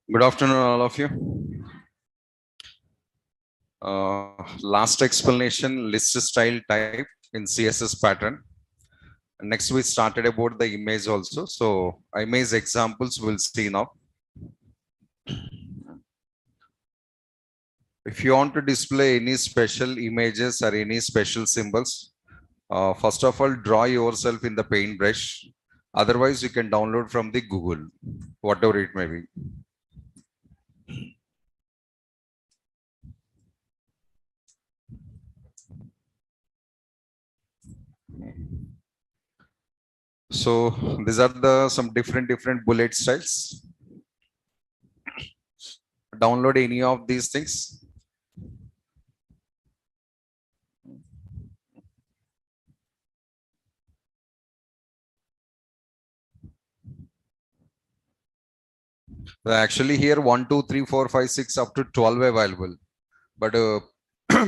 Good afternoon, all of you. Last explanation, list style type in CSS pattern. Next, we started about the image also. So, image examples we'll see now. If you want to display any special images or any special symbols, first of all, draw yourself in the paintbrush. Otherwise, you can download from the Google, whatever it may be. So these are the some different bullet styles. Download any of these things. Actually, here 1, 2, 3, 4, 5, 6 up to 12 available. But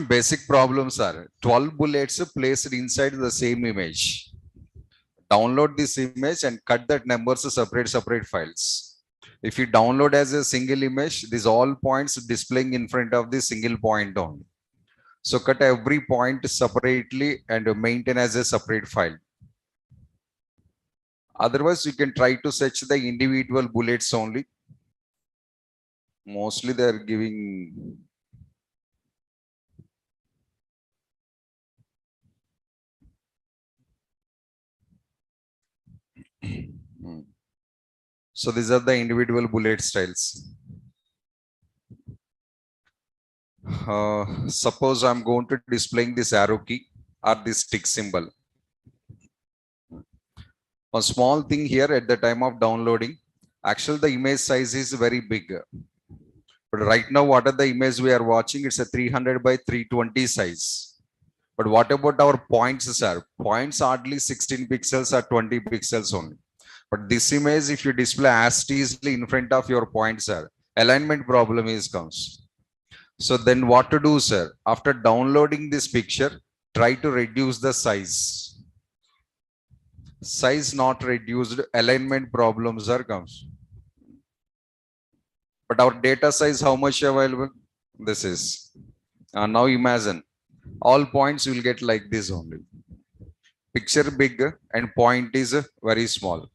basic problems are 12 bullets placed inside the same image. Download this image and cut that numbers to separate files. If you download as a single image, these all points displaying in front of the single point only. So cut every point separately and maintain as a separate file. Otherwise, you can try to search the individual bullets only. Mostly they are giving so these are the individual bullet styles. Suppose I'm going to displaying this arrow key or this tick symbol. A small thing here at the time of downloading, actually the image size is very big. But right now, what are the image we are watching? It's a 300 by 320 size. But what about our points, sir? Points hardly 16 pixels or 20 pixels only. But this image, if you display as easily in front of your points, sir, alignment problem is comes. So then what to do, sir? After downloading this picture, try to reduce the size. Size not reduced, alignment problems are comes. But our data size, how much available? This is. Now imagine, all points will get like this only. Picture big and point is very small.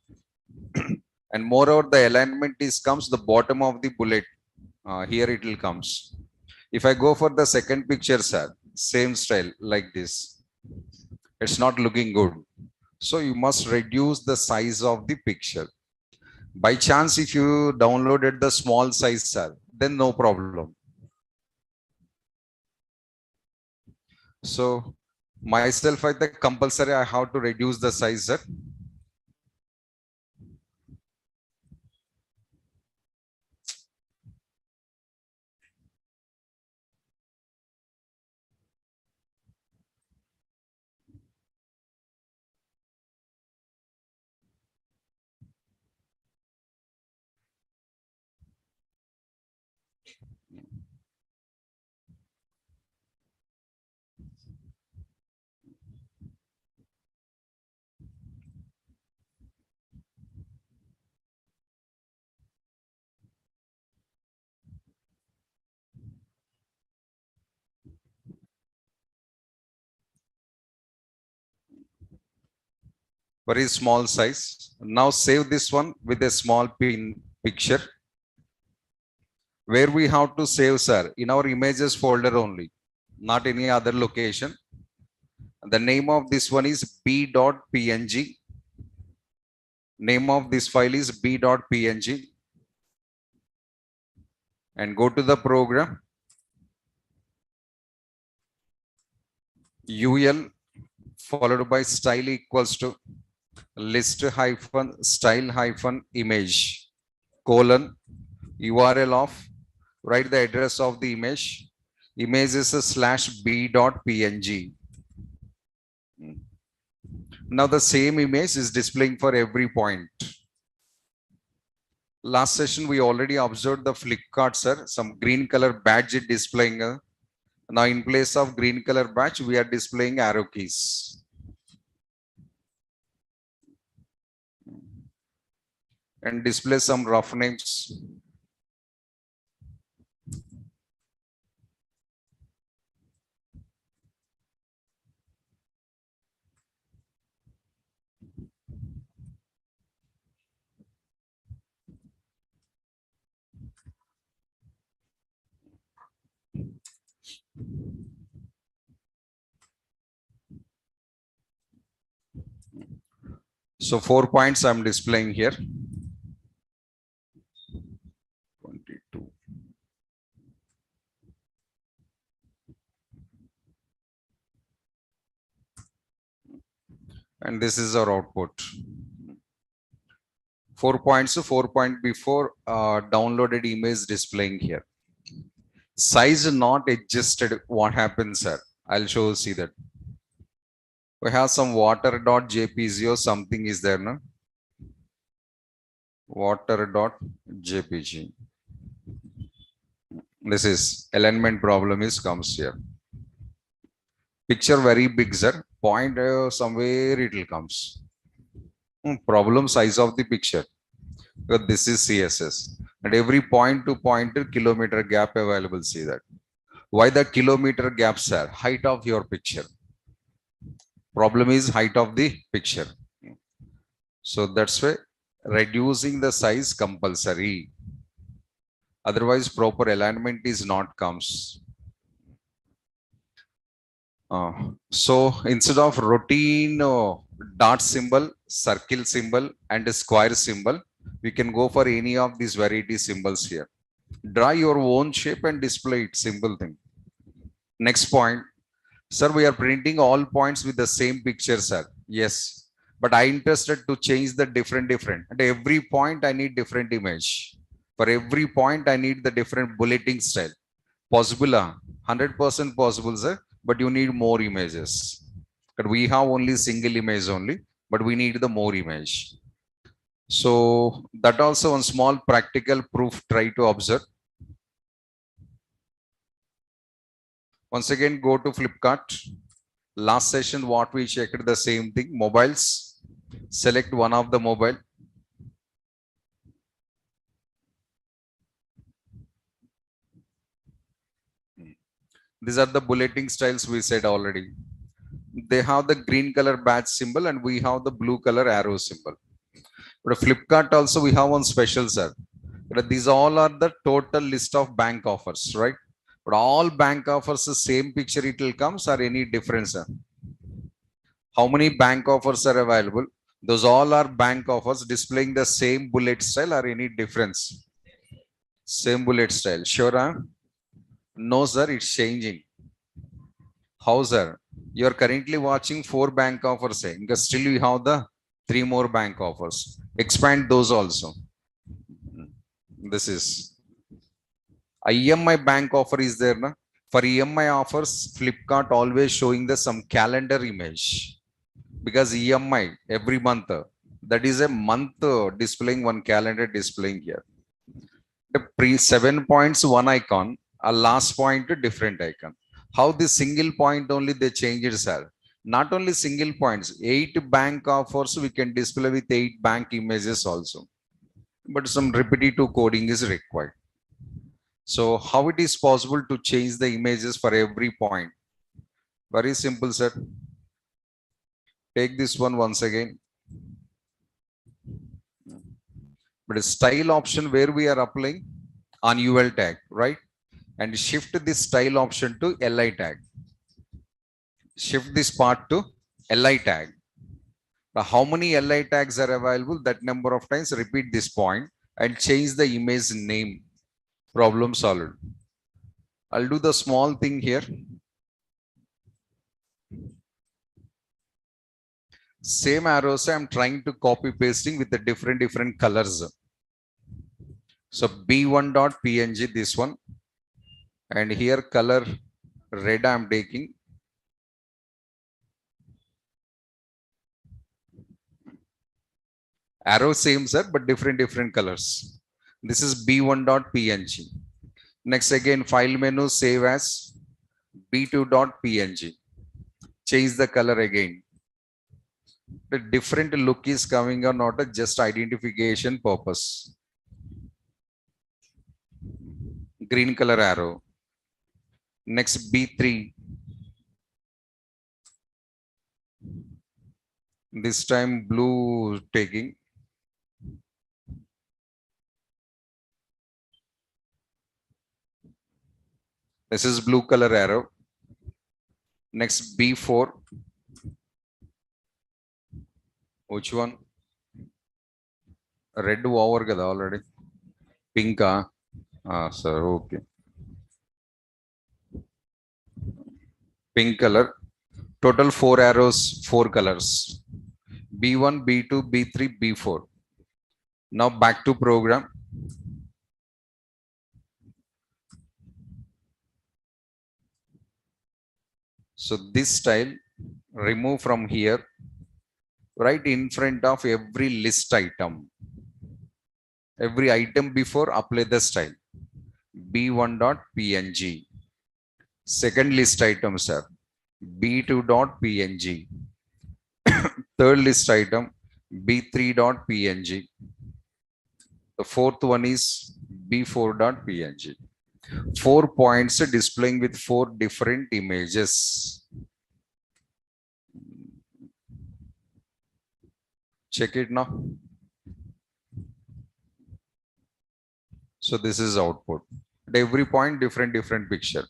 And moreover, the alignment is comes the bottom of the bullet. Here it will comes. If I go for the second picture, sir, same style like this. It's not looking good. So you must reduce the size of the picture. By chance, if you downloaded the small size, sir, then no problem. So myself, I think compulsory I have to reduce the size, sir. Very small size. Now save this one with a small pin picture. Where we have to save, sir, in our images folder only, not any other location. The name of this one is b.png. Name of this file is b.png. And go to the program. UL followed by style equals to list hyphen style hyphen image colon URL of, write the address of the image. Image is a /b.png. Now the same image is displaying for every point. Last session we already observed the Flipkart, sir, some green color badge is displaying. Now in place of green color badge, we are displaying arrow keys. And display some rough names. So 4 points I'm displaying here. 22. And this is our output. 4 points, 4 point before downloaded image displaying here. Size not adjusted. What happens, sir? I'll show you, see that. We have some water.jpg or something is there, no? Water.jpg. This is alignment problem is comes here. Picture very big, sir. Point somewhere it will comes. Problem size of the picture. Because this is CSS. And every point to point kilometer gap available. See that. Why the kilometer gaps are height of your picture. Problem is height of the picture. So that's why reducing the size compulsory. Otherwise, proper alignment is not comes. So instead of routine dot symbol, circle symbol, and a square symbol, we can go for any of these variety symbols here. Draw your own shape and display it. Simple thing. Next point. Sir, we are printing all points with the same picture, sir. Yes. But I interested to change the different. At every point, I need different image. For every point, I need the different bulleting style. Possible, 100% possible, sir. But you need more images. But we have only single image only, but we need the more image. So that also one small practical proof try to observe. Once again, go to Flipkart. Last session, what we checked the same thing, mobiles. Select one of the mobile. These are the bulleting styles we said already. They have the green color badge symbol and we have the blue color arrow symbol. But Flipkart also we have one special, sir. But these all are the total list of bank offers, right? But all bank offers the same picture it will comes or any difference, sir? How many bank offers are available? Those all are bank offers displaying the same bullet style or any difference? Same bullet style. Sure, huh? No, sir, it's changing. How, sir? You are currently watching 4 bank offers, because still you have the 3 more bank offers. Expand those also. This is EMI bank offer is there, na? For EMI offers, Flipkart always showing the some calendar image. Because EMI every month, that is a month displaying one calendar displaying here. The pre 7 points, one icon, a last point, different icon. How the single point only they change it, sir? Not only single points, 8 bank offers we can display with 8 bank images also. But some repetitive coding is required. So how it is possible to change the images for every point? Very simple, sir. Take this one once again. But a style option where we are applying on UL tag, right? And shift this style option to LI tag. Shift this part to LI tag. Now, how many LI tags are available? That number of times repeat this point and change the image name. Problem solved. I'll do the small thing here. Same arrows I'm trying to copy pasting with the different colors. So B1.png, this one. And here color red I'm taking. Arrow same, sir, but different colors. This is B1.png. Next again, file menu, save as B2.png. Change the color again. The different look is coming or not, just identification purpose. Green color arrow. Next B3. This time blue taking. This is blue color arrow. Next B4. Which one? Red over kada already. Pink sir, okay. Pink color. Total 4 arrows, 4 colors. B1, B2, B3, B4. Now back to program. So this style, remove from here, right in front of every list item. Every item before, apply the style. B1.png. Second list item, sir. B2.png. Third list item, B3.png. The fourth one is B4.png. 4 points displaying with 4 different images. Check it now. So this is output. At every point, different picture.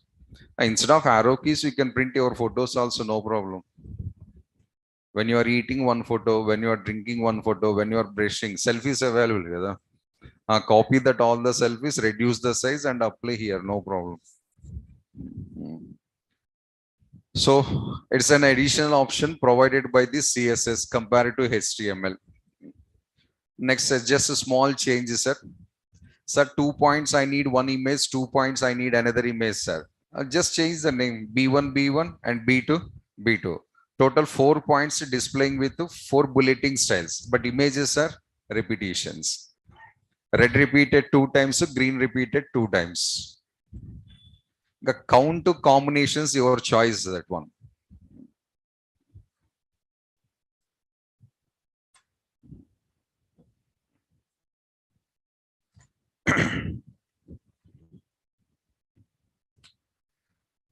Instead of arrow keys, you can print your photos also, no problem. When you are eating, one photo, when you are drinking, one photo, when you are brushing, selfies available. Copy that all the selfies, reduce the size and apply here, no problem. So it's an additional option provided by the CSS compared to HTML. Next, just a small change, sir. Sir, 2 points, I need one image, 2 points, I need another image, sir. Just change the name, B1, B1 and B2, B2. Total 4 points displaying with 4 bulleting styles, but images are repetitions. Red repeated 2 times, green repeated 2 times. The count to combinations, your choice, that one.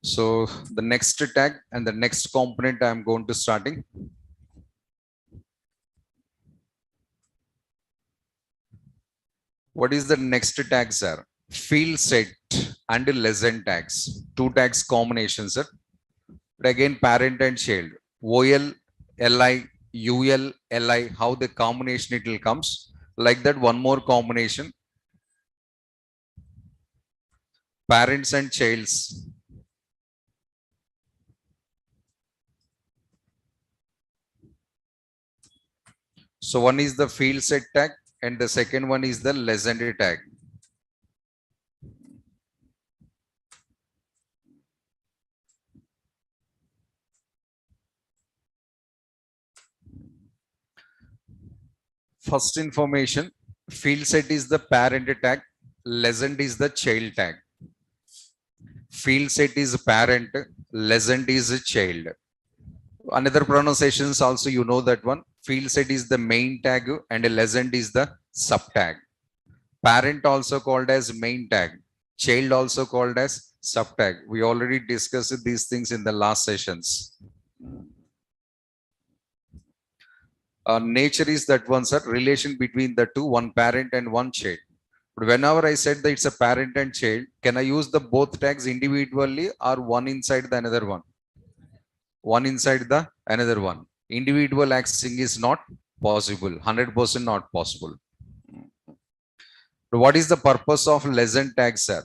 So the next tag and the next component I am going to starting. What is the next tag, sir? Field set and lesson tags. 2 tags combinations, sir. But again, parent and child. OL, LI, UL, LI, how the combination it will comes. Like that, one more combination. Parents and childs. So one is the field set tag and the second one is the lesson tag. First information, field set is the parent tag, lesson is the child tag. Field set is parent, lesson is child. Another pronunciations also, you know that one. Field set is the main tag and a lesson is the sub tag. Parent also called as main tag, child also called as sub tag. We already discussed these things in the last sessions. Nature is that one, sir, relation between the two, one parent and one child. But whenever I said that it's a parent and child, can I use the both tags individually or one inside the another one? One inside the another one. Individual accessing is not possible, 100% not possible. But what is the purpose of lesson tags, sir?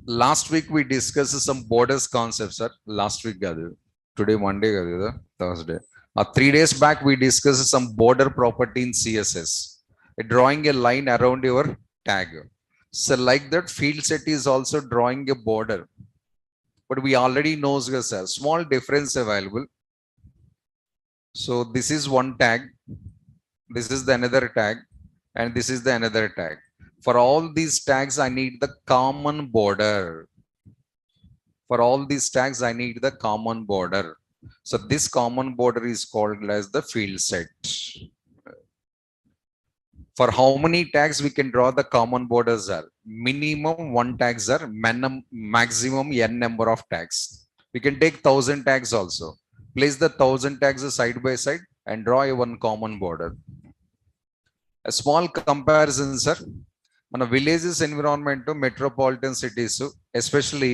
Last week we discussed some borders concepts, sir. Last week, today Monday, Thursday. 3 days back we discussed some border property in CSS, drawing a line around your tag. So like that, field set is also drawing a border, but we already know, sir, small difference available. So this is one tag, this is the another tag, and this is the another tag. For all these tags, I need the common border. For all these tags, I need the common border. So this common border is called as the field set. For how many tags we can draw the common borders are? Minimum 1 tags are, maximum n number of tags. We can take 1000 tags also. Place the 1000 tags side by side and draw a one common border. A small comparison, sir. మన villages environment to metropolitan cities, especially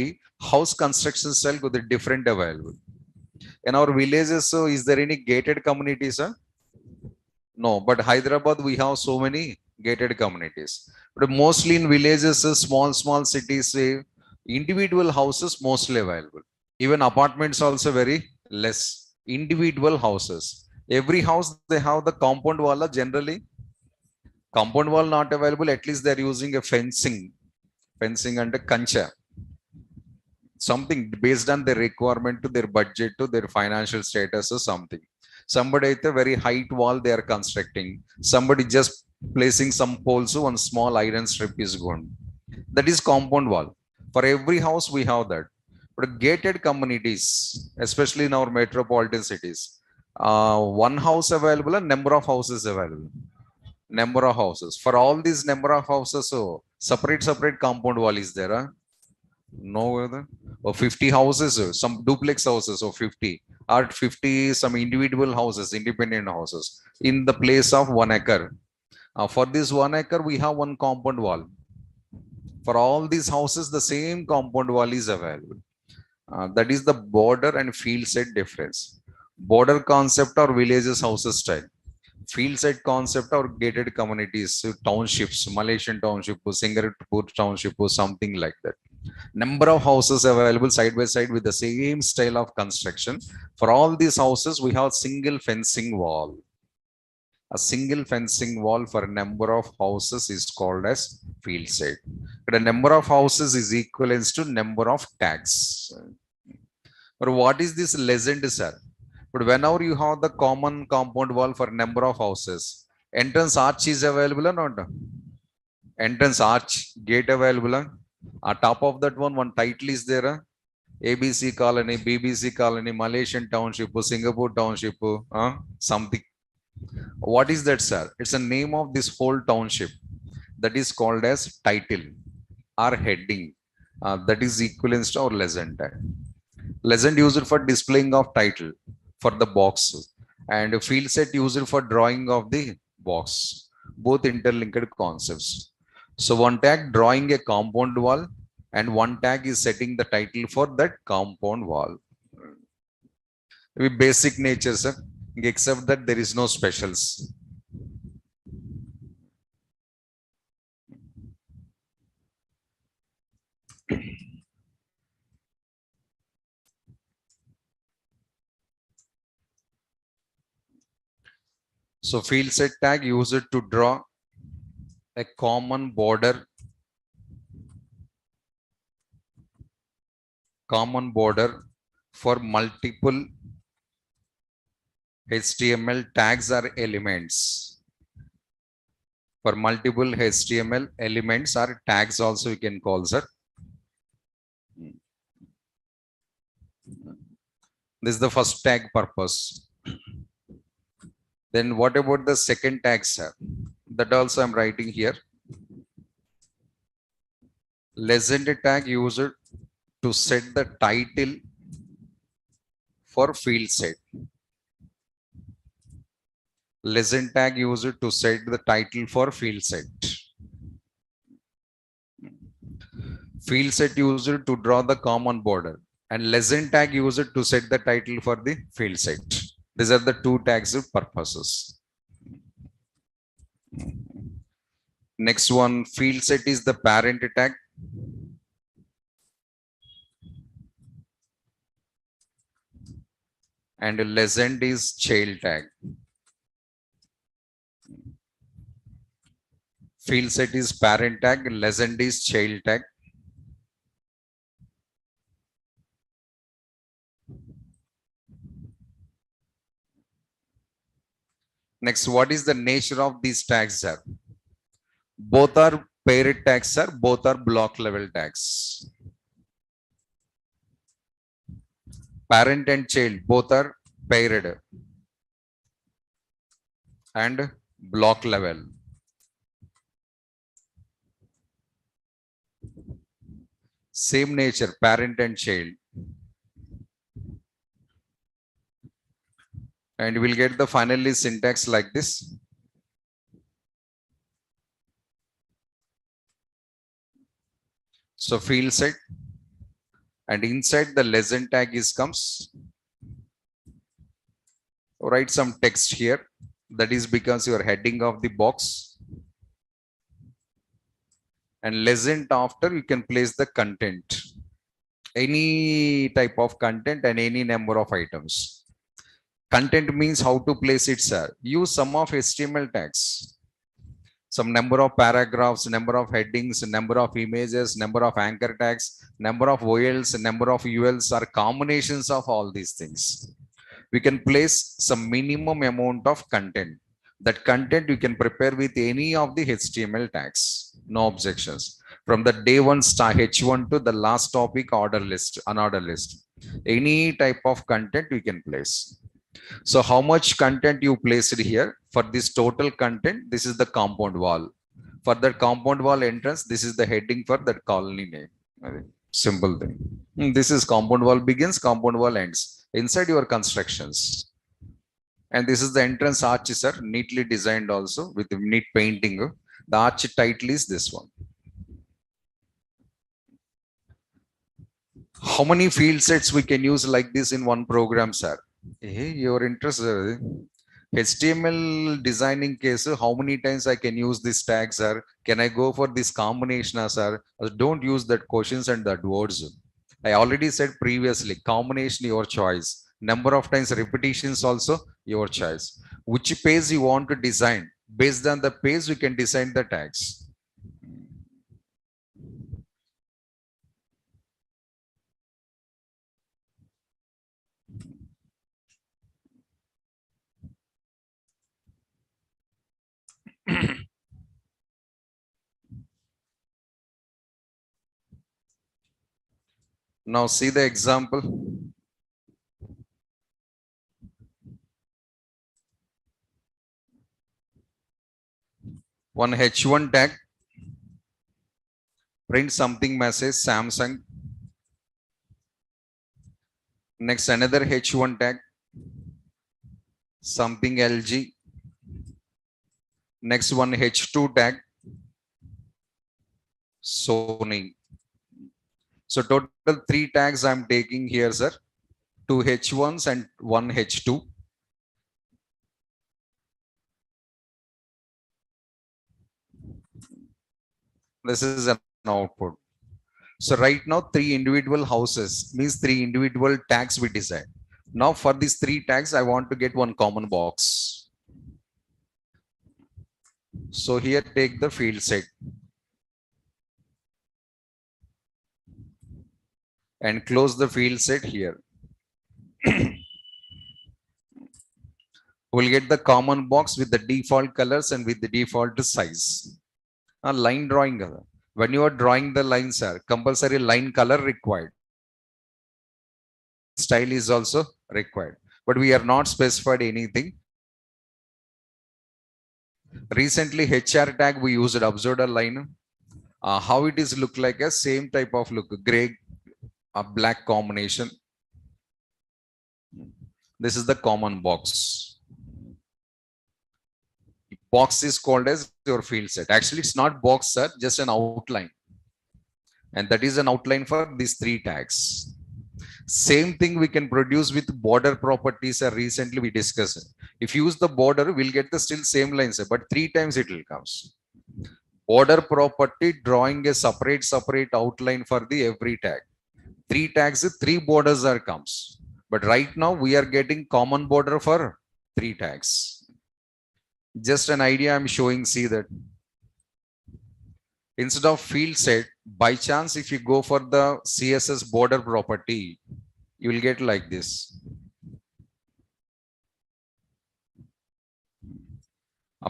house construction style could be different available. In our villages, so is there any gated communities, sir? No, but Hyderabad, we have so many gated communities. But mostly in villages, small cities, individual houses mostly available. Even apartments also very less. Individual houses. Every house they have the compound wall. Generally, compound wall not available. At least they're using a fencing and a kancha. Something based on their requirement to their budget to their financial status or something. Somebody at a very height wall they are constructing. Somebody just placing some poles, so one small iron strip is gone. That is compound wall. For every house we have that. But gated communities, especially in our metropolitan cities, one house available and number of houses available. Number of houses. For all these number of houses, so separate compound wall is there. No other. Or 50 houses, some duplex houses or 50 or 50 some individual houses, independent houses in the place of 1 acre. For this 1 acre we have one compound wall. For all these houses the same compound wall is available. That is the border and field set difference. Border concept or villages houses style. Field set concept or gated communities, townships, Malaysian township, Singapore township or something like that. Number of houses available side by side with the same style of construction. For all these houses we have single fencing wall. A single fencing wall for a number of houses is called as field set. But a number of houses is equivalent to number of tags. But what is this legend, sir? But whenever you have the common compound wall for number of houses, entrance arch is available or not? Entrance arch gate available. On top of that one title is there. ABC colony, BBC colony, Malaysian township, Singapore township, something. What is that, sir? It's a name of this whole township. That is called as title or heading. That is equivalent to our legend. Legend used for displaying of title for the box, and field set used for drawing of the box. Both interlinked concepts. So one tag drawing a compound wall and one tag is setting the title for that compound wall. With basic nature, sir, except that there is no specials. So field set tag used to draw a common border for multiple HTML tags or elements. For multiple HTML elements or tags also you can call, sir. This is the first tag purpose. Then what about the second tag, sir? That also I'm writing here. Legend tag used to set the title for field set. Legend tag used to set the title for field set. Field set used to draw the common border, and legend tag used to set the title for the field set. These are the two tags of purposes. Next one, field set is the parent tag. And legend is child tag. Field set is parent tag, legend is child tag. Next, what is the nature of these tags, sir? Both are paired tags, sir. Both are block level tags. Parent and child, both are paired and block level. Same nature, parent and child. And we'll get the finally syntax like this. So field set, and inside the legend tag is comes. Write some text here. That is because your heading of the box, and lesson after you can place the content, any type of content and any number of items. Content means how to place it, sir. Use some of HTML tags, some number of paragraphs, number of headings, number of images, number of anchor tags, number of OLs, number of ULs are combinations of all these things. We can place some minimum amount of content. That content you can prepare with any of the HTML tags. No objections. From the day one star H1 to the last topic order list, unorder list. Any type of content we can place. So how much content you placed here? For this total content, this is the compound wall. For the compound wall entrance, this is the heading for that colony name. Simple thing. This is compound wall begins, compound wall ends. Inside your constructions. And this is the entrance arch, sir, neatly designed also with neat painting. The arch title is this one. How many field sets we can use like this in one program, sir? Hey, your interest, HTML designing case, how many times I can use this tag, sir? Can I go for this combination, sir? Don't use that questions and that words. I already said previously, combination your choice. Number of times repetitions also your choice. Which page you want to design? Based on the page, you can design the tags. Now see the example. One H1 tag, print something message Samsung. Next another H1 tag, something LG. Next one H2 tag, Sony. So total 3 tags I'm taking here, sir. 2 H1s and 1 H2. This is an output. So right now 3 individual houses means 3 individual tags we design. Now for these 3 tags, I want to get one common box. So here take the field set and close the field set here. We'll get the common box with the default colors and with the default size. A line drawing. When you are drawing the lines, sir, compulsory line color required. Style is also required, but we are not specified anything. Recently, HR tag we used observed a line. How it is look like a same type of look, gray, black combination. This is the common box. Box is called as your field set. Actually, it's not box, sir, just an outline. And that is an outline for these 3 tags. Same thing we can produce with border properties. Recently we discussed. If you use the border, we'll get the still same lines, but 3 times it will comes. Border property drawing a separate outline for the every tag. 3 tags, 3 borders are comes. But right now we are getting common border for 3 tags. Just an idea I'm showing, see that. Instead of field set, by chance, if you go for the CSS border property, you will get like this.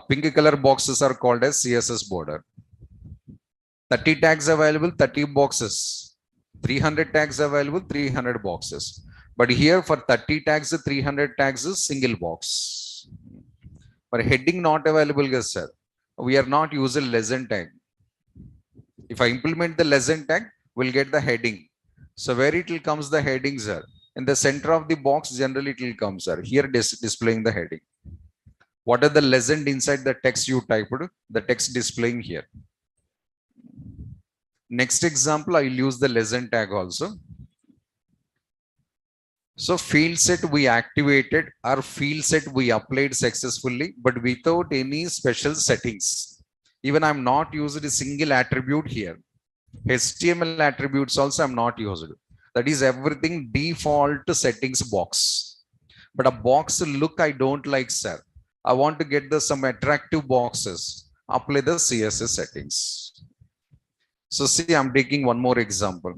Pink color boxes are called as CSS border. 30 tags available, 30 boxes. 300 tags available, 300 boxes. But here for 30 tags, 300 tags is single box. For heading not available, sir, we are not using lesson tag. If I implement the lesson tag, we'll get the heading. So where it will comes the heading, sir? In the center of the box, generally it will come, sir. Here displaying the heading. What are the lesson inside the text you typed? The text displaying here. Next example, I will use the lesson tag also. So field set we activated, or field set we applied successfully, but without any special settings. Even I'm not used a single attribute here. HTML attributes also I'm not used. That is everything default settings box. But a box look I don't like, sir. I want to get the some attractive boxes. Apply the CSS settings. So see, I'm taking one more example.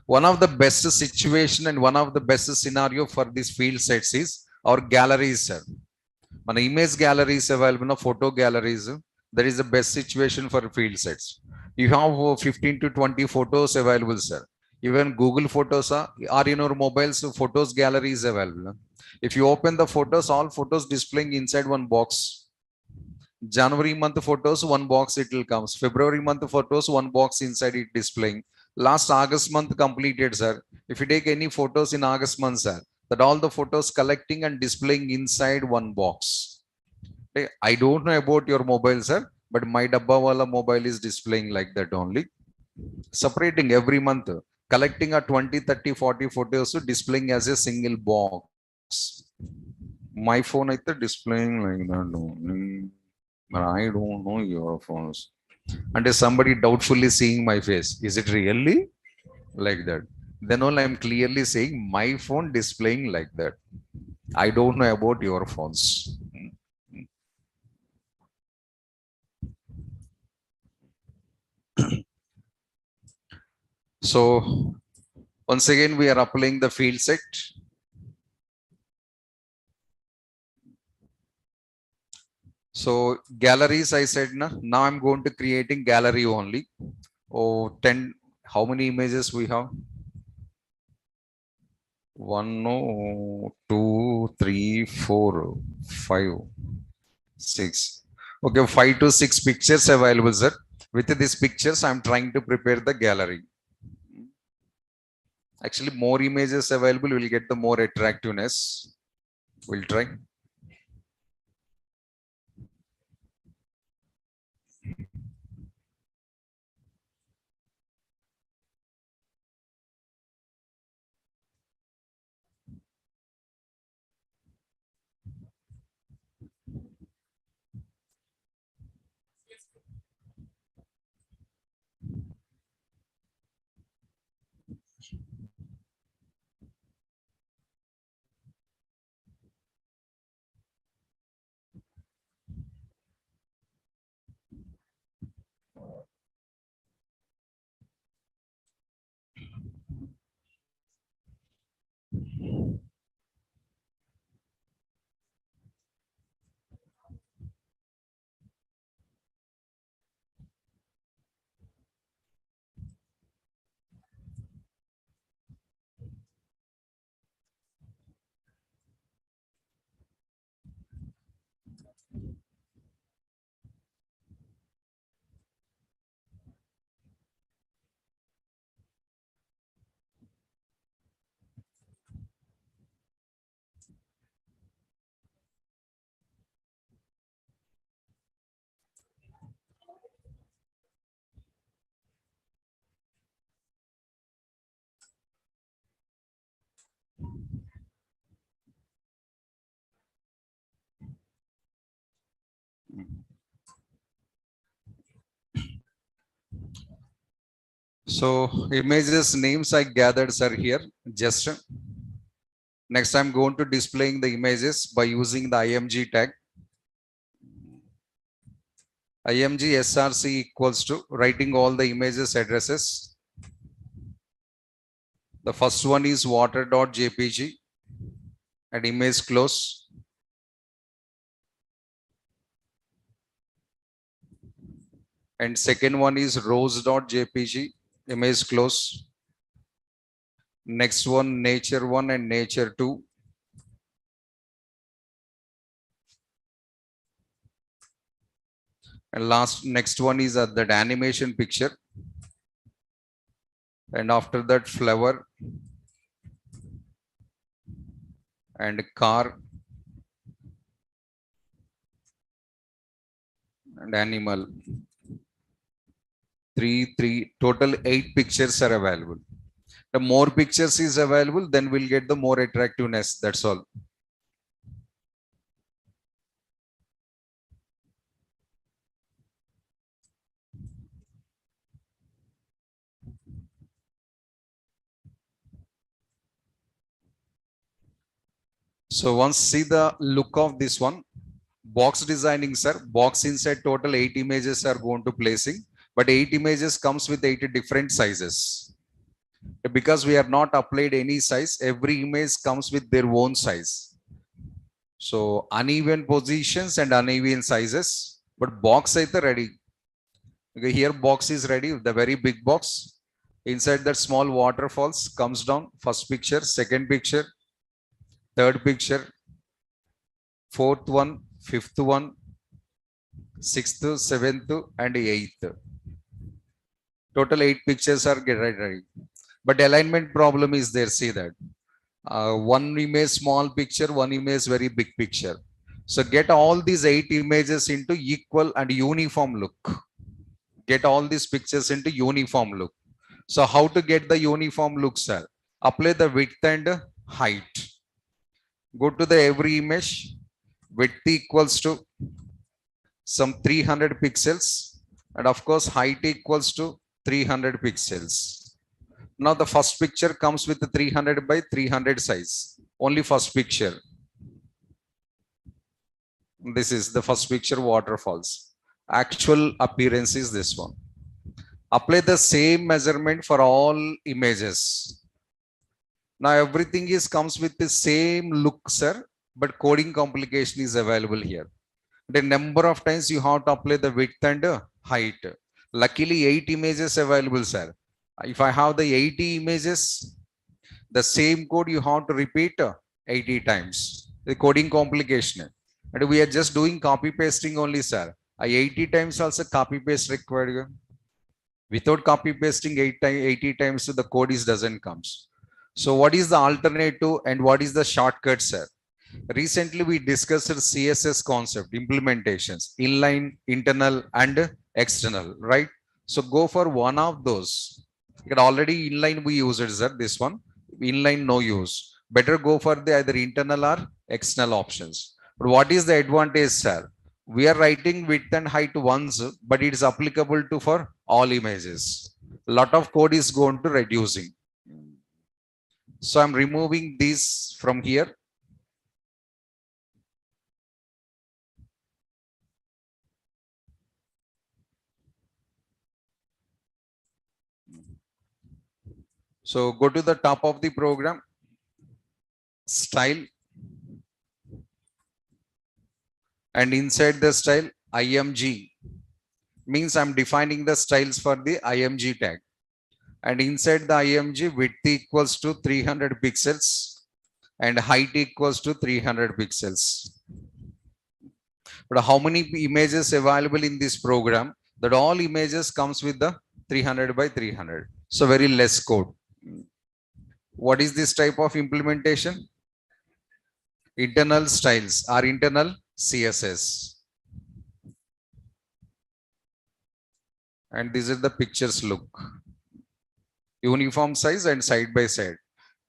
One of the best situation and one of the best scenario for these field sets is our galleries, sir. మన image galleries available, photo galleries. That is the best situation for field sets. You have 15 to 20 photos available, sir. Even Google Photos are in your mobiles, photos gallery is available. If you open the photos, all photos displaying inside one box. January month photos, one box it will comes. February month photos, one box inside it displaying. Last August month completed, sir. If you take any photos in August month, sir, that all the photos collecting and displaying inside one box. Okay, I don't know about your mobile, sir, but my Dabba wala mobile is displaying like that only. Separating every month, collecting a 20, 30, 40 photos, displaying as a single box. My phone is displaying like that only. But I don't know your phones. And if somebody doubtfully seeing my face, is it really like that? Then all I'm clearly saying my phone displaying like that. I don't know about your phones. So once again, we are applying the field set. So galleries, I said, now I'm going to creating gallery only. Oh, 10, how many images we have? 1, no, 2, 3, 4, 5, 6. Okay, 5 to 6 pictures available, sir. With these pictures, I'm trying to prepare the gallery. Actually, more images available will get the more attractiveness. We'll try. So images names I gathered, sir, here. Just next, I'm going to displaying the images by using the IMG tag. IMG SRC equals to writing all the images addresses. The first one is water.jpg and image close. And second one is rose.jpg, image close. Next one, nature 1 and nature 2. And next one is that animation picture. And after that, flower and car and animal. Three, total 8 pictures are available. The more pictures is available, then we'll get the more attractiveness. That's all. So once see the look of this one, box designing, sir. Box inside total 8 images are going to placing, but 8 images comes with 8 different sizes. Because we are not applied any size, every image comes with their own size. So uneven positions and uneven sizes, but box is ready. Okay, here box is ready, the very big box. Inside that small waterfalls comes down, first picture, second picture, third picture, fourth one, fifth one, sixth, seventh, and eighth. Total 8 pictures are get ready. But alignment problem is there, see that. One image small picture, one image very big picture. So get all these 8 images into equal and uniform look. Get all these pictures into uniform look. So how to get the uniform look, sir? Apply the width and height. Go to the every image. Width equals to some 300 pixels. And of course, height equals to 300 pixels. Now the first picture comes with the 300 by 300 size. Only first picture. This is the first picture, waterfalls. Actual appearance is this one. Apply the same measurement for all images. Now everything is comes with the same look, sir, but coding complication is available here. The number of times you have to apply the width and height. Luckily 8 images available, sir. If I have the 80 images, the same code you have to repeat 80 times. The coding complication. And we are just doing copy pasting only, sir. 80 times also copy paste required. Without copy pasting 80 times, the code is doesn't comes. So what is the alternative and what is the shortcut, sir? Recently we discussed CSS concept, implementations, inline, internal, and external, right? So go for one of those. Already inline we used, sir, this one. Inline no use. Better go for the either internal or external options. But what is the advantage, sir? We are writing width and height once, but it is applicable to for all images. A lot of code is going to reducing. So I'm removing this from here. So go to the top of the program, style, and inside the style, IMG means I'm defining the styles for the IMG tag. And inside the IMG, width equals to 300 pixels and height equals to 300 pixels. But how many images available in this program? That all images comes with the 300 by 300. So very less code. What is this type of implementation? Internal styles or internal CSS. And this is the pictures look. Uniform size and side by side.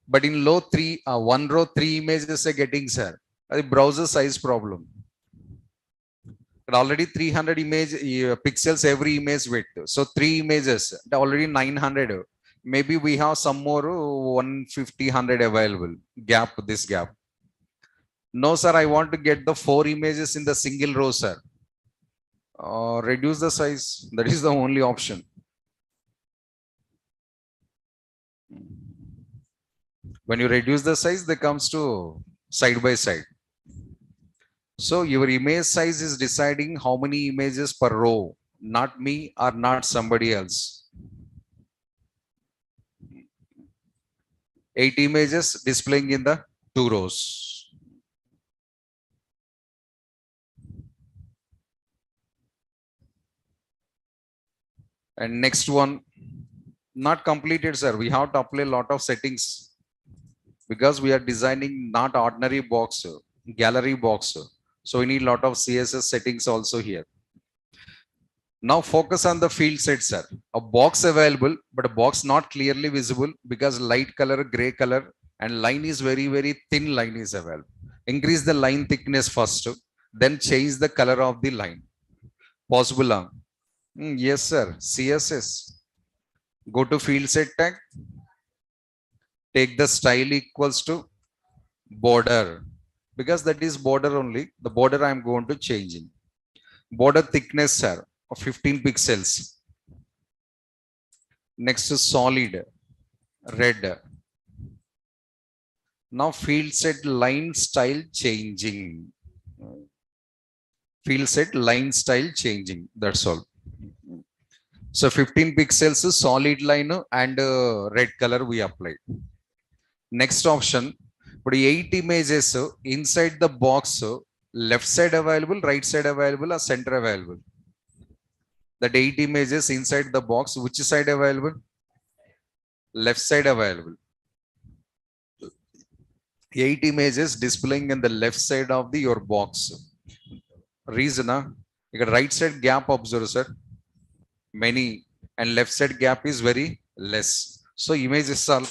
But in one row, 3 images are getting, sir. The browser size problem. But already 300 pixels every image width. So 3 images, already 900. Maybe we have some more 150, 100 available. This gap. No, sir, I want to get the 4 images in the single row, sir. Reduce the size. That is the only option. When you reduce the size, they comes to side by side. So your image size is deciding how many images per row, not me or not somebody else. 8 images displaying in the 2 rows. And next one, not completed, sir. We have to apply a lot of settings because we are designing not ordinary box, gallery box. So we need a lot of CSS settings also here. Now focus on the field set, sir. A box available, but a box not clearly visible because light color, gray color, and line is very, very thin line is available. Increase the line thickness first, then change the color of the line. Possible? Yes, sir. CSS. Go to field set tag. Take the style equals to border because that is border only. The border I am going to change in. Border thickness, sir, of 15 pixels. Next is solid red. Now field set line style changing. Field set line style changing. That's all. So 15 pixels is solid line and red color we applied. Next option, but 8 images inside the box, left side available, right side available, or center available. That 8 images inside the box, which side available? Left side available. 8 images displaying in the left side of the your box. Reason, you got right side gap observe, sir. Many, and left side gap is very less. So images are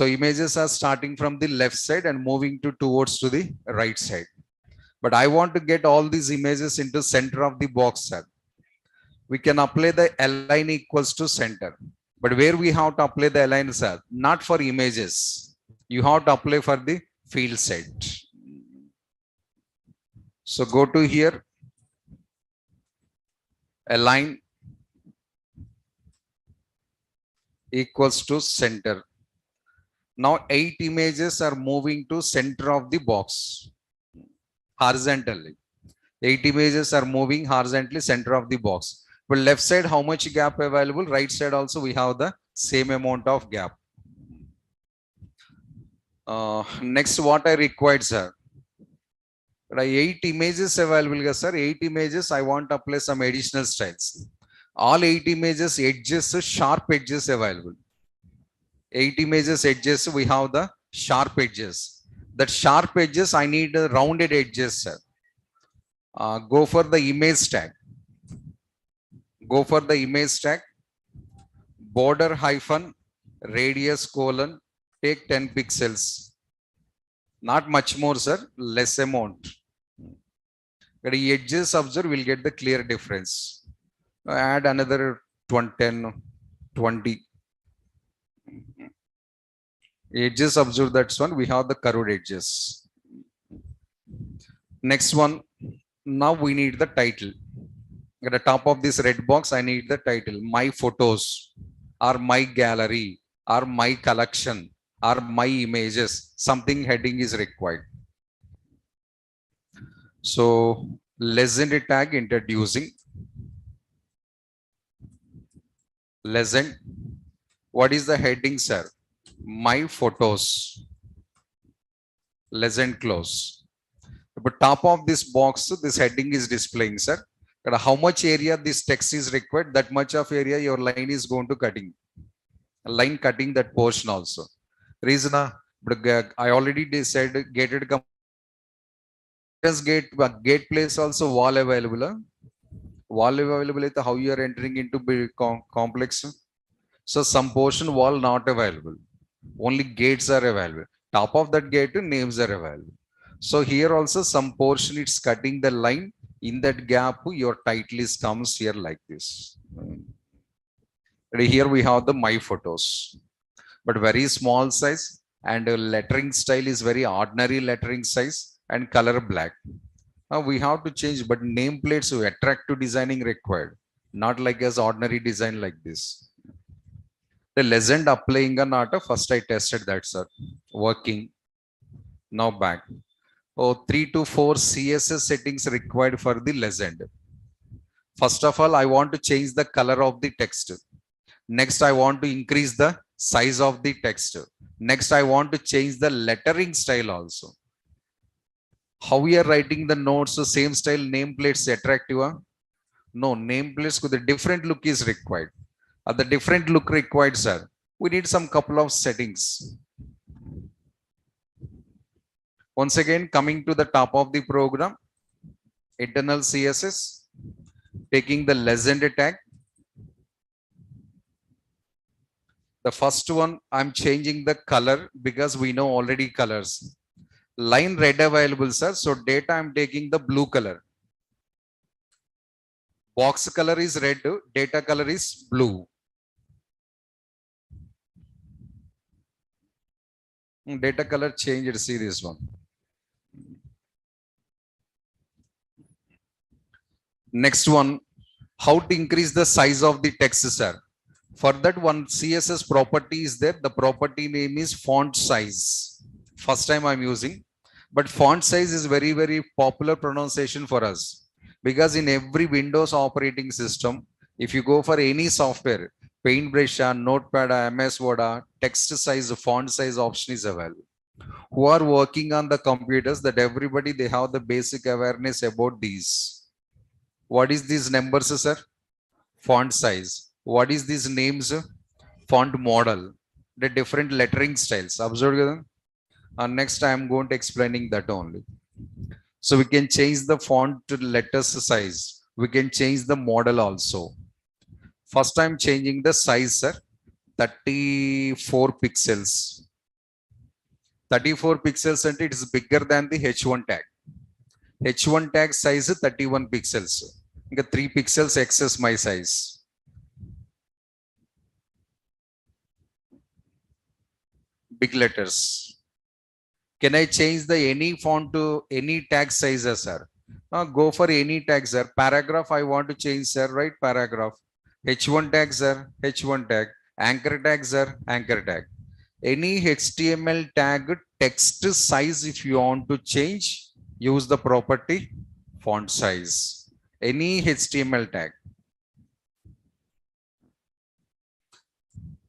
images are starting from the left side and moving towards to the right side. But I want to get all these images into center of the box, sir. We can apply the align equals to center. But where we have to apply the align, sir? Not for images. You have to apply for the field set. So go to here. Align equals to center. Now 8 images are moving to center of the box horizontally. 8 images are moving horizontally center of the box. But left side, how much gap available? Right side also we have the same amount of gap. Next, what I required, sir? 8 images available, sir. 8 images, I want to apply some additional styles. All 8 images, edges, sharp edges available. 8 images edges, we have the sharp edges. That sharp edges, I need rounded edges, sir. Go for the image tag. Go for the image tag. Border hyphen, radius colon, take 10 pixels. Not much more, sir. Less amount. But the edges observe, will get the clear difference. Add another 10, 20. Edges observe, that's one. We have the curved edges. Next one. Now we need the title. At the top of this red box, I need the title. My photos, or my gallery, or my collection, or my images. Something heading is required. So legend tag introducing. Legend. What is the heading, sir? My photos. Legend close. But top of this box, this heading is displaying, sir. How much area this text is required, that much of area your line is going to cutting. Line cutting that portion also. Reason, I already said gated gate place also wall available. Wall available, how you are entering into complex. So some portion wall not available. Only gates are available. Top of that gate, names are available. So here also some portion it's cutting the line. In that gap, your title is comes here like this. Here we have the my photos, but very small size, and lettering style is very ordinary lettering size and color black. Now we have to change, but nameplates attractive designing required, not like as ordinary design like this. The legend applying a not first I tested that, sir. Working. Now back. 3 to 4 CSS settings required for the legend. First of all, I want to change the color of the text. Next, I want to increase the size of the text. Next, I want to change the lettering style also. How we are writing the notes, the same style nameplates attractive? No, nameplates with a different look is required. The different look required, sir. We need some couple of settings. Once again, coming to the top of the program, internal CSS, taking the legend tag. The first one, I'm changing the color because we know already colors. Line red available, sir. So data, I'm taking the blue color. Box color is red, data color is blue. Data color changed, see this one. Next one, how to increase the size of the text, sir. For that one CSS property is there. The property name is font size. First time I'm using, but font size is very, very popular pronunciation for us because in every Windows operating system, if you go for any software, Paintbrush, Notepad, MS Word, text size, font size option is available. Who are working on the computers, that everybody, they have the basic awareness about these. What is these numbers, sir? Font size. What is these names? Font model. The different lettering styles. Observe. And next I am going to explaining that only. So we can change the font to letters size. We can change the model also. First I'm changing the size, sir. 34 pixels. 34 pixels and it is bigger than the H1 tag. H1 tag size is 31 pixels. 3 pixels excess my size. Big letters. Can I change the any font to any tag size, sir? Go for any tag, sir. Paragraph I want to change, sir, right? Paragraph. H1 tag, sir. H1 tag. Anchor tag, sir. Anchor tag. Any HTML tag text size, if you want to change, use the property font size. Any HTML tag.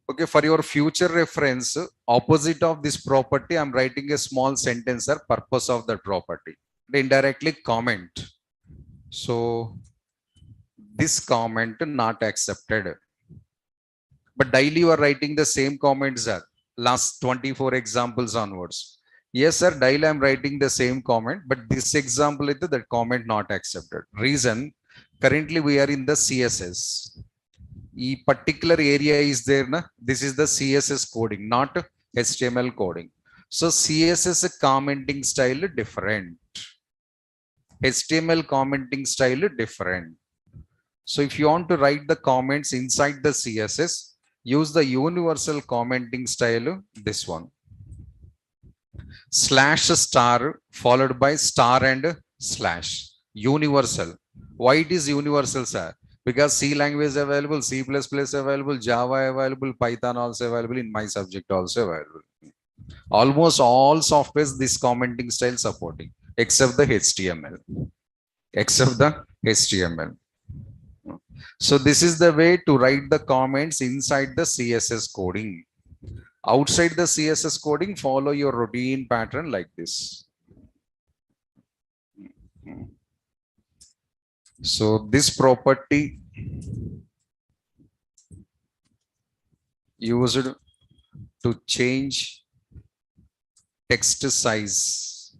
Okay, for your future reference, opposite of this property, I'm writing a small sentence, sir, purpose of that property. Indirectly comment. So this comment not accepted. But daily you are writing the same comment, sir. Last 24 examples onwards. Yes, sir, daily I'm writing the same comment, but this example is that comment not accepted. Reason, currently we are in the CSS. E particular area is there, na? This is the CSS coding, not HTML coding. So CSS commenting style different. HTML commenting style different. So if you want to write the comments inside the CSS, use the universal commenting style, this one. Slash star followed by star and slash. Universal. Why it is universal, sir? Because C language available, C++ available, Java available, Python also available, in my subject also available. Almost all softwares this commenting style supporting, except the HTML. Except the HTML. So this is the way to write the comments inside the CSS coding. Outside the CSS coding, follow your routine pattern like this. So this property used to change text size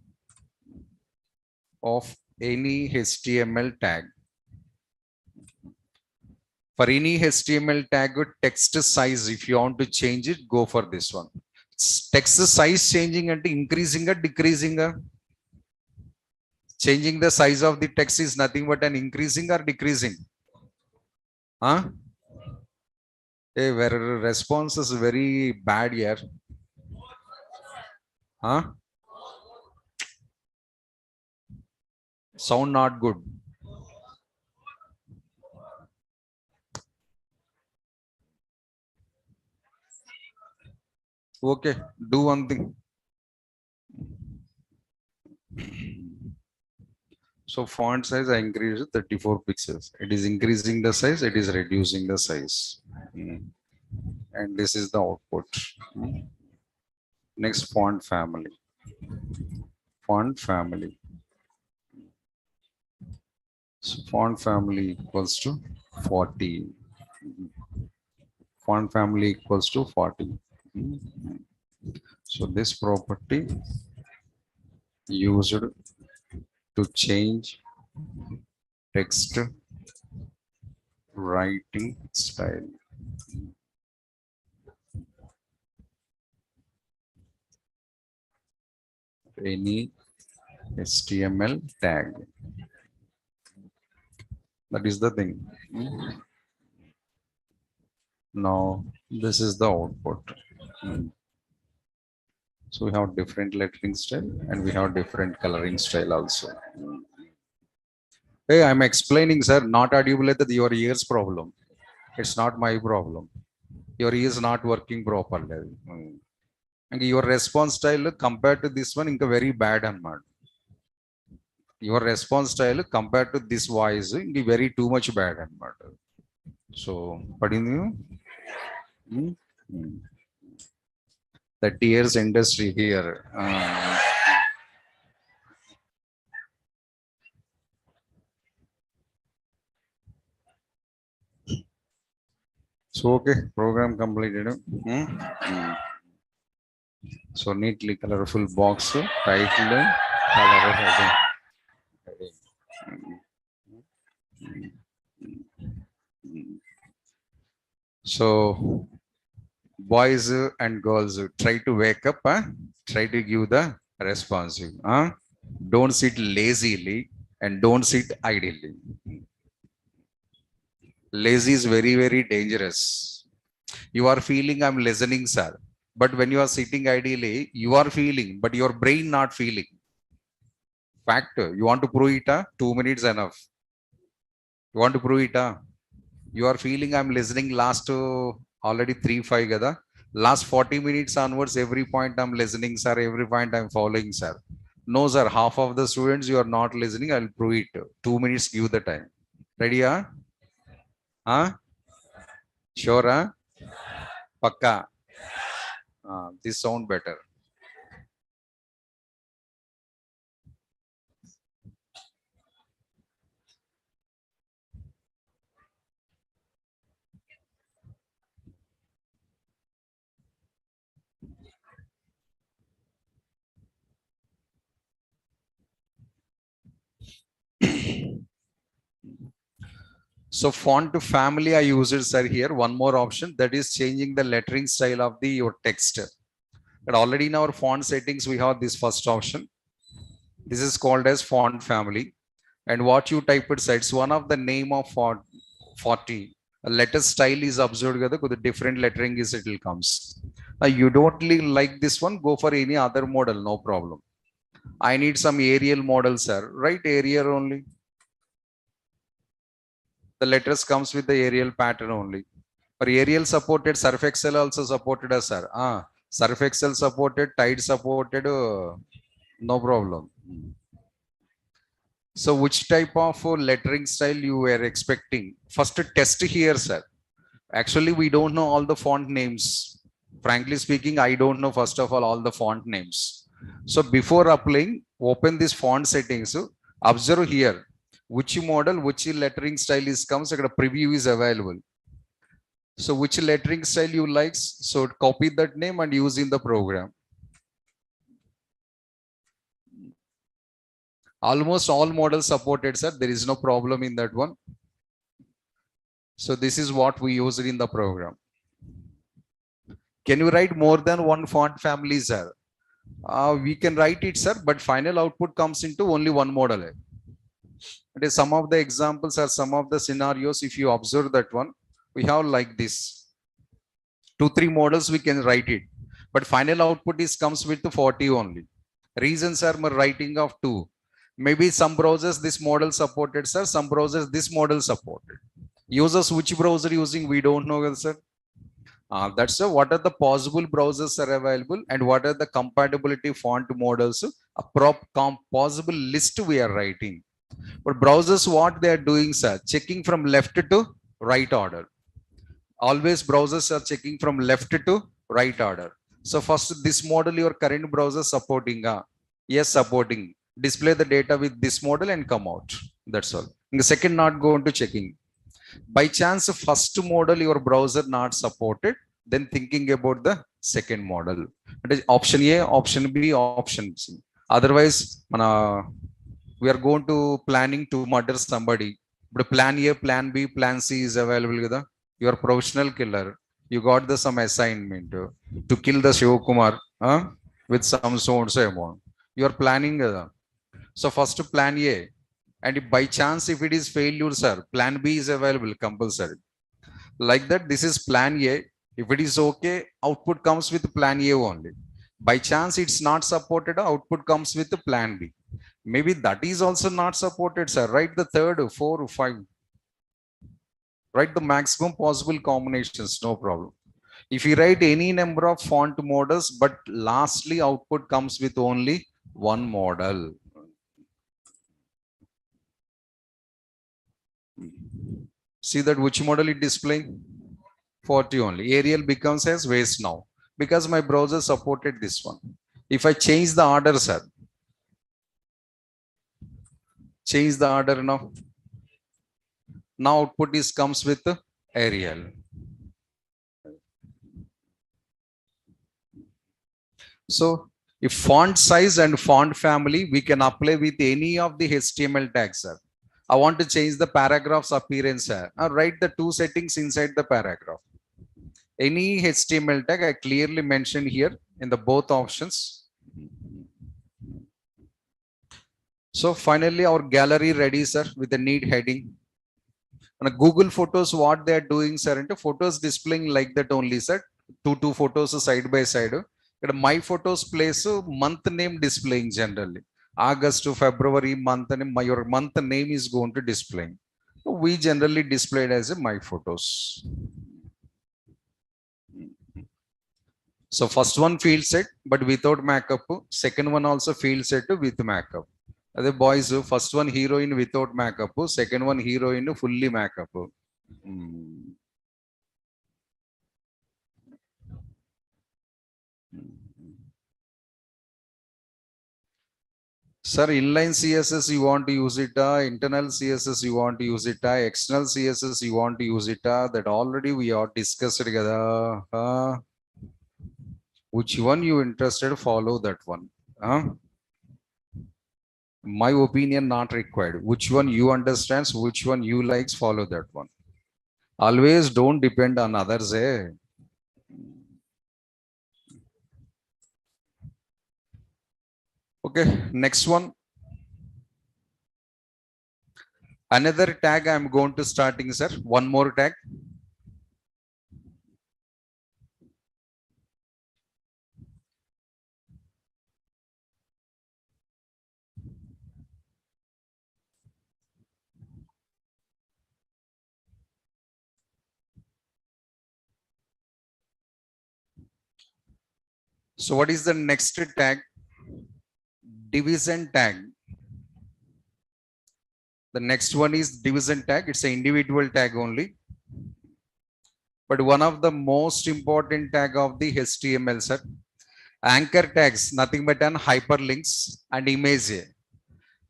of any HTML tag. For any HTML tag text size, if you want to change it, go for this one. Text size changing and increasing or decreasing. Changing the size of the text is nothing but an increasing or decreasing. Huh? Hey, where response is very bad here. Huh? Sound not good. Okay, do one thing. So font size I increased 34 pixels. It is increasing the size, it is reducing the size. And this is the output. Next, font family. Font family. So font family equals to 40. Font family equals to 40. So this property used to change text writing style. Any HTML tag. That is the thing. Now, this is the output. So we have different lettering style and we have different coloring style also. Hey, I'm explaining, sir, not audible that your ears problem. It's not my problem. Your ears not working properly. And your response style compared to this one, inka very bad and mad. Your response style compared to this voice, inka very too much bad and mad. So, what do you? The tears industry here. So okay, program completed. So neatly colorful box, title, color heading. So boys and girls, try to wake up, try to give the responsive. Don't sit lazily and don't sit idly. Lazy is very, very dangerous. You are feeling I'm listening, sir. But when you are sitting ideally, you are feeling, but your brain not feeling. Fact, you want to prove it, 2 minutes enough. You want to prove it, you are feeling I'm listening last already 3-5 gada. Last 40 minutes onwards, every point I'm listening, sir. Every point I'm following, sir. No, sir. Half of the students you are not listening. I'll prove it. 2 minutes, give the time. Ready, Huh? Sure, Pakka. This sound better. So font to family, I use it, sir. Here, one more option, that is changing the lettering style of your text. But already in our font settings, we have this first option. This is called as font family. And what you type it, it's one of the name of font 40. A letter style is observed with the different lettering is it will comes. You don't like this one, go for any other model, no problem. I need some Arial model, sir. Right, Arial only. The letters comes with the Arial pattern only. For Arial supported, Surf Excel also supported us, sir. Surf Excel supported, Tide supported, no problem. So which type of lettering style you were expecting? First test here, sir. Actually, we don't know all the font names. Frankly speaking, I don't know first of all the font names. So before applying, open this font settings. Observe here which model, which lettering style is comes. A preview is available. So which lettering style you like? So copy that name and use in the program. Almost all models supported, sir. There is no problem in that one. So this is what we use in the program. Can you write more than one font family, sir? We can write it, sir, but final output comes into only one model. It is some of the examples or some of the scenarios. If you observe that one, we have like this. 2-3 models we can write it, but final output is comes with the 40 only. Reasons are writing of 2. Maybe some browsers this model supported, sir. Some browsers this model supported. Users which browser using, we don't know, sir. That's what are the possible browsers are available and what are the compatibility font models. A possible list we are writing. But browsers, what they are doing, sir, checking from left to right order. Always browsers are checking from left to right order. So first, this model your current browser supporting. Yes, supporting. Display the data with this model and come out. That's all. In the second, not going to checking. By chance, first model your browser not supported, then thinking about the second model. It is option A, option B, option C. Otherwise, we are going to planning to murder somebody. But plan A, plan B, plan C is available. Kada? You are professional killer. You got the some assignment to kill the Shivakumar with some so and so amount. You are planning. Kada? So first plan A, and if by chance if it is failure, sir, plan B is available compulsory. Like that, this is plan A. If it is okay, output comes with plan A only. By chance it's not supported, output comes with the plan B. Maybe that is also not supported, sir. Write the third, four, five. Write the maximum possible combinations, no problem. If you write any number of font models, but lastly output comes with only one model. See that which model it displaying? 40 only. Arial becomes as waste now because my browser supported this one. If I change the order, sir, change the order now. Now output is comes with Arial. So if font size and font family, we can apply with any of the HTML tags, sir. I want to change the paragraph's appearance, sir. I'll write the two settings inside the paragraph. Any HTML tag I clearly mentioned here in the both options. So finally our gallery ready, sir, with the neat heading. And Google Photos, what they are doing, sir, into photos displaying like that only, sir. Two photos side by side. My photos place month name displaying generally. August to February month and your month name is going to display. We generally displayed as a my photos. So first one field set, but without makeup. Second one also field set with makeup. The boys, first one heroine without makeup. Second one heroine fully makeup. Sir, inline CSS you want to use it, internal CSS you want to use it, external CSS you want to use it, that already we are discussed together. Which one you interested, follow that one. My opinion not required. Which one you understands, which one you likes, follow that one. Always don't depend on others. Okay, next one. Another tag I'm going to starting, sir. One more tag. So what is the next tag? Division tag. The next one is division tag. It's an individual tag only. But one of the most important tag of the HTML, sir. Anchor tags, nothing but an hyperlinks and image.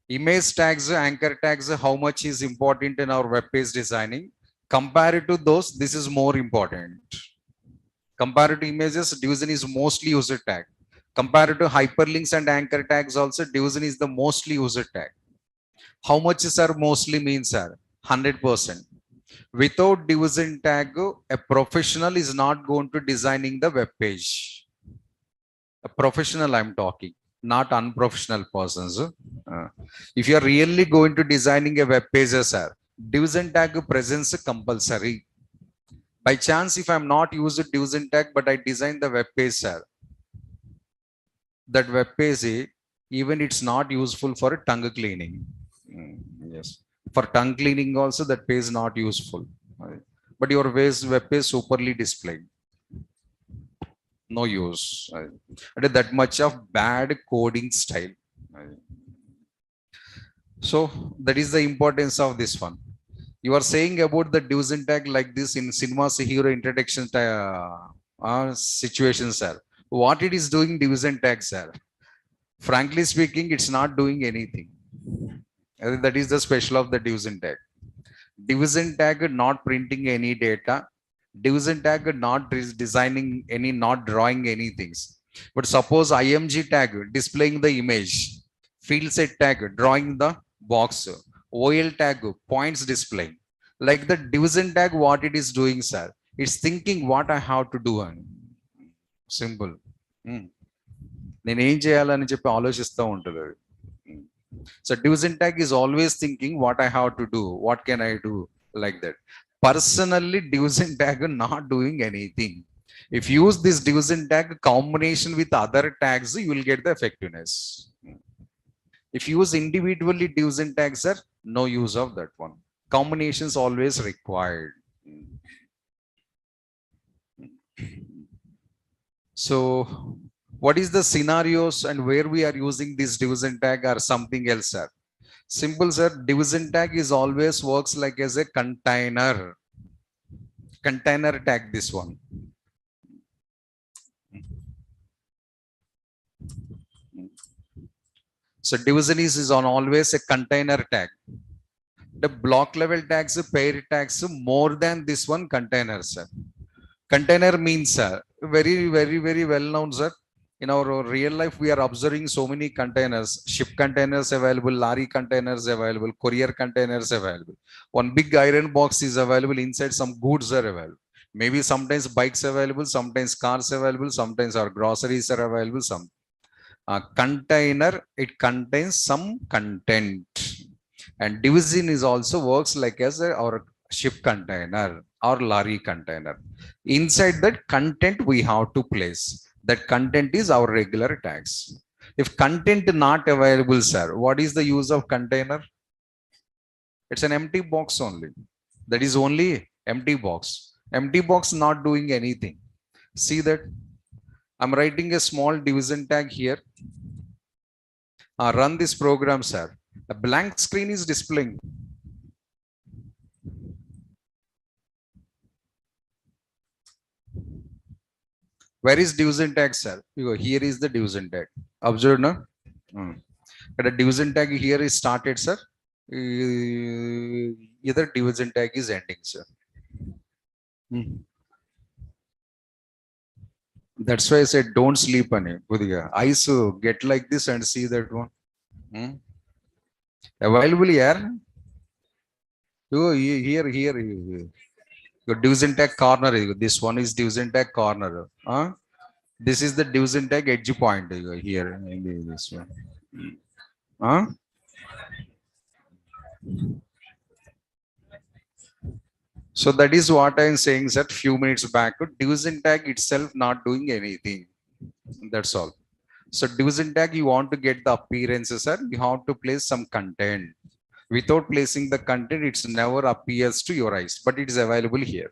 Image tags, anchor tags, how much is important in our web page designing. Compared to those, this is more important. Compared to images, division is mostly user tag. Compared to hyperlinks and anchor tags also, division is the mostly user tag. How much, sir, mostly means, sir? 100%. Without division tag, a professional is not going to designing the web page. A professional I'm talking, not unprofessional persons. If you are really going to designing a web page, sir, division tag presence compulsory. By chance, if I'm not using division tag, but I design the web page, sir, that web page, even it's not useful for tongue cleaning. Yes. For tongue cleaning also, that page is not useful. But your web page superly displayed. No use. That much of bad coding style. So that is the importance of this one. You are saying about the division tag like this in cinemas hero introduction situation, sir. What it is doing division tag, sir? Frankly speaking, it's not doing anything. That is the special of the division tag. Division tag not printing any data. Division tag not designing any, not drawing any things. But suppose IMG tag displaying the image. Field set tag, drawing the box. OL tag, points displaying. Like the division tag, what it is doing, sir? It's thinking what I have to do. Simple. నేను ఏం చేయాలని చెప్పి ఆలోచిస్తూ ఉంటుంది అది. So division tag is always thinking what I have to do, what can I do, like that. Personally, division tag not doing anything. If you use this division tag combination with other tags, you will get the effectiveness. If you use individually division tags, sir, no use of that one. Combinations always required. So what is the scenarios and where we are using this division tag or something else, sir? Simple, sir. Division tag is always works like as a container. Container tag, this one. So division is on always a container tag. The block level tags, pair tags, more than this one container, sir. Container means, sir, very well known, sir. In our real life, we are observing so many containers, ship containers available, lorry containers available, courier containers available. One big iron box is available, inside some goods are available. Maybe sometimes bikes available, sometimes cars available, sometimes our groceries are available. Some container, it contains some content. And division is also works like as our ship container or lorry container. Inside that content we have to place. That content is our regular tags. If content not available, sir, what is the use of container? It's an empty box only. That is only empty box. Empty box not doing anything. See that? I'm writing a small division tag here. Run this program, sir. A blank screen is displaying. Where is division tag, sir? Here is the division tag. Observe, no? The division tag here is started, sir. Either division tag is ending, sir. That's why I said don't sleep on it. Eyes get like this and see that one. Available here. Here. Your division tag corner. This one is division tag corner. This is the division tag edge point here. This one. So that is what I am saying, sir. Few minutes back, division tag itself not doing anything. That's all. So division tag, you want to get the appearances, sir. You have to place some content. Without placing the content, it's never appears to your eyes, but it is available here.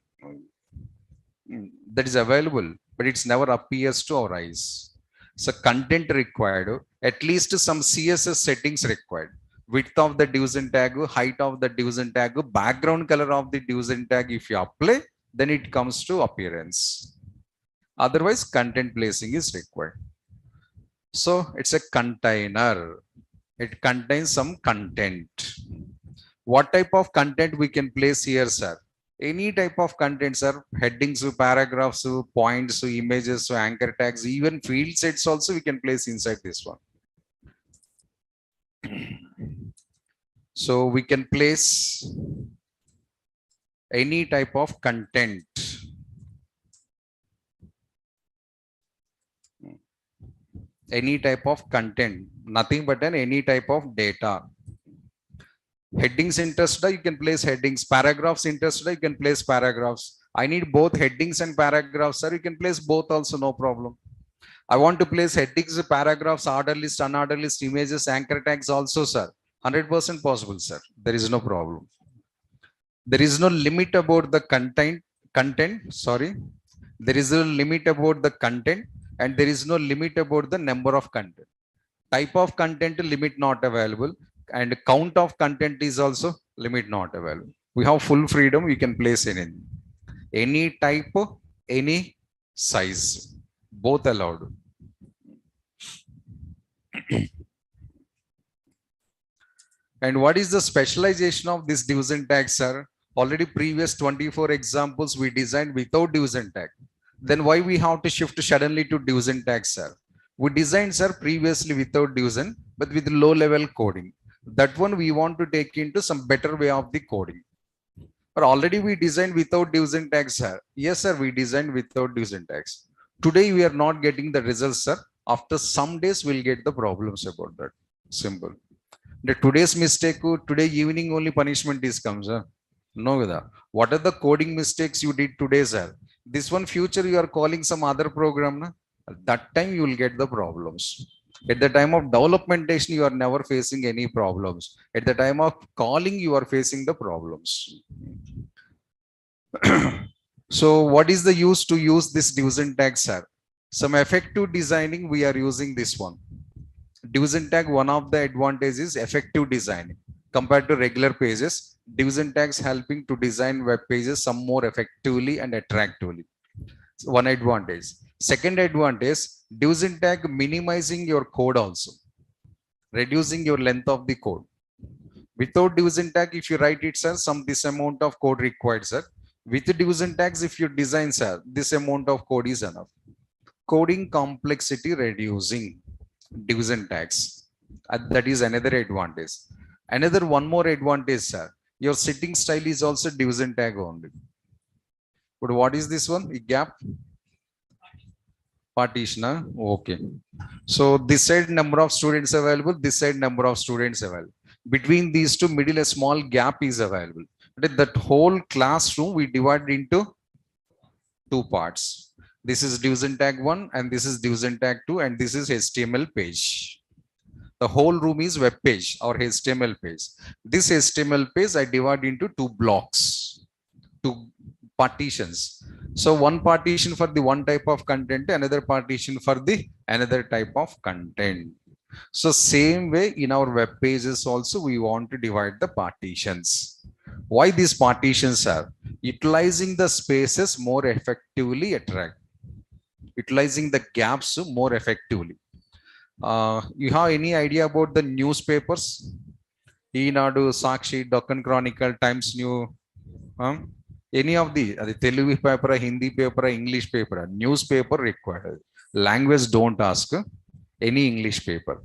That is available, but it's never appears to our eyes. So content required, at least some CSS settings required. Width of the division tag, height of the division tag, background color of the division tag. If you apply, then it comes to appearance. Otherwise, content placing is required. So it's a container. It contains some content. What type of content we can place here, sir? Any type of content, sir. Headings, paragraphs, points, images, anchor tags, even field sets also we can place inside this one. So we can place any type of content. Any type of content, nothing but any type of data. Headings interested, you can place headings. Paragraphs interested, you can place paragraphs. I need both headings and paragraphs, sir. You can place both also, no problem. I want to place headings, paragraphs, order list, unordered list, images, anchor tags also, sir. 100% possible, sir. There is no problem. There is no limit about the content. Sorry. There is a limit about the content and there is no limit about the number of content. Type of content limit not available and count of content is also limit not available. We have full freedom. We can place any type, any size, both allowed. And what is the specialization of this division tag, sir? Already previous 24 examples we designed without division tag. Then why we have to shift suddenly to division tag, sir? We designed, sir, previously without division. but with low level coding. That one we want to take into some better way of the coding. But already we designed without divs and tags, sir. Yes, sir, we designed without divs and tags. Today we are not getting the results, sir. After some days we'll get the problems about that. Simple. The today's mistake, today evening only punishment is comes, sir. No, Vida. What are the coding mistakes you did today, sir? This one future you are calling some other program, na? At that time you will get the problems. At the time of developmentation, you are never facing any problems. At the time of calling, you are facing the problems. So what is the use to use this divs and tags, sir? Some effective designing, we are using this one. Divs and tag, one of the advantages is effective designing. Compared to regular pages, divs and tags helping to design web pages some more effectively and attractively. So one advantage. Second advantage, divs and tag minimizing your code also, reducing your length of the code. Without divs and tag, if you write it, sir, this amount of code required, sir. With divs and tags, if you design, sir, this amount of code is enough. Coding complexity reducing, divs and tags. That is another advantage. Another one more advantage, sir. Your setting style is also divs and tag only. But what is this one? A gap? Partition. Okay. So this side number of students available, this side number of students available. Between these two, middle a small gap is available. But that whole classroom we divide into two parts. This is divs and tag 1 and this is divs and tag 2 and this is HTML page. The whole room is web page or HTML page. This HTML page I divide into two blocks, two partitions. So one partition for the one type of content, another partition for the another type of content. So same way in our web pages also we want to divide the partitions. Why these partitions are? Utilizing the spaces more effectively utilizing the gaps more effectively. You have any idea about the newspapers? Eenadu, Sakshi, Deccan Chronicle, Times New, any of the Telugu paper, Hindi paper, English paper, newspaper required. Language don't ask. Any English paper.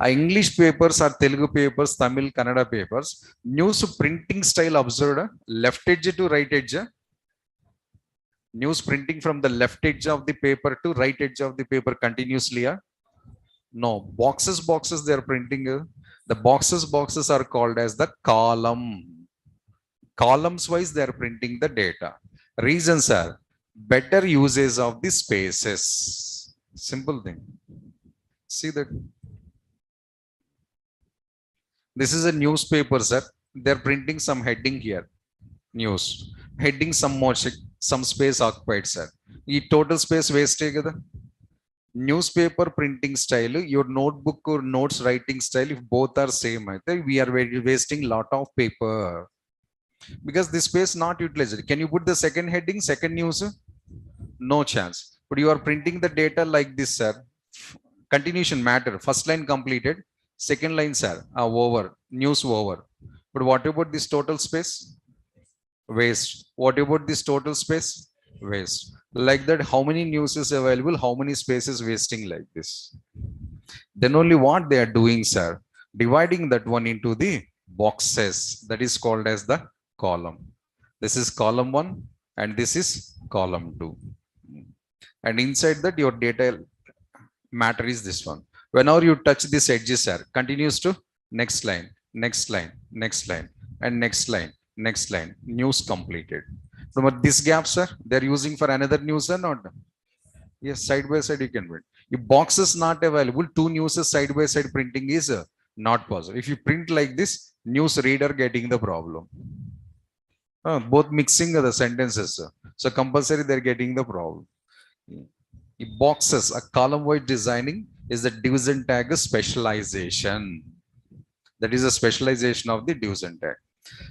English papers are Telugu papers, Tamil, Kannada papers. News printing style observed, left edge to right edge. News printing from the left edge of the paper to right edge of the paper continuously. No, boxes they are printing. The boxes are called as the column. Columns wise they are printing the data. Reasons are better uses of the spaces. Simple thing. See that. This is a newspaper, sir. They're printing some heading here. News. Heading some more, some space occupied, sir. E total space wastage. Newspaper printing style, your notebook or notes writing style, if both are same, I think we are wasting lot of paper. Because this space not utilized. Can you put the second heading, second news? No chance. But you are printing the data like this, sir. Continuation matter. First line completed. Second line, sir, over. News over. But what about this total space? Waste. What about this total space? Waste. Like that, how many news is available? How many spaces wasting like this? Then only what they are doing, sir? Dividing that one into the boxes. That is called as the column. This is column 1 and this is column 2. And inside that your data matter is this one. Whenever you touch this edges, sir, continues to next line, next line, next line, and next line, next line. News completed. Remember this gap, sir, they're using for another news or not? Yes, side by side you can print. If box is not available, two news side by side printing is not possible. If you print like this, news reader getting the problem. Both mixing the sentences. So compulsory they're getting the problem. If boxes, a column-wide designing is the divs and tag specialization. That is a specialization of the divs and tag.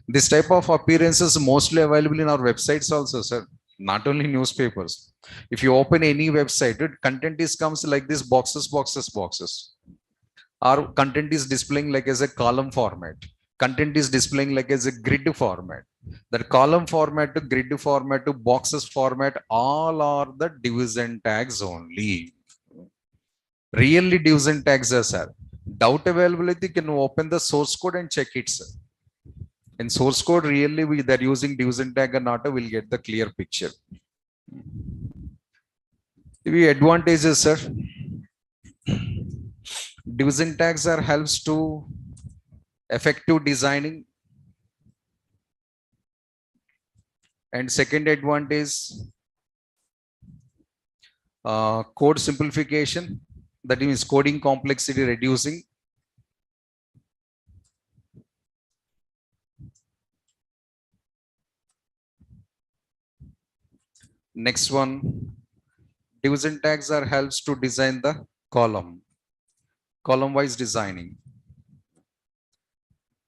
This type of appearance is mostly available in our websites also, sir. Not only newspapers. If you open any website, content is comes like this boxes. Our content is displaying like as a column format. Content is displaying like as a grid format. That column format to grid format to boxes format, all are the divs and tags only. Really divs and tags are, sir. Doubt availability, can open the source code and check it, sir. In source code, really, they're using do's and tag or not, we'll get the clear picture. The advantages, sir. Do's and tags are helps to effective designing. And second advantage, code simplification. That means coding complexity reducing. Next one, do's and tags are helps to design the column wise designing.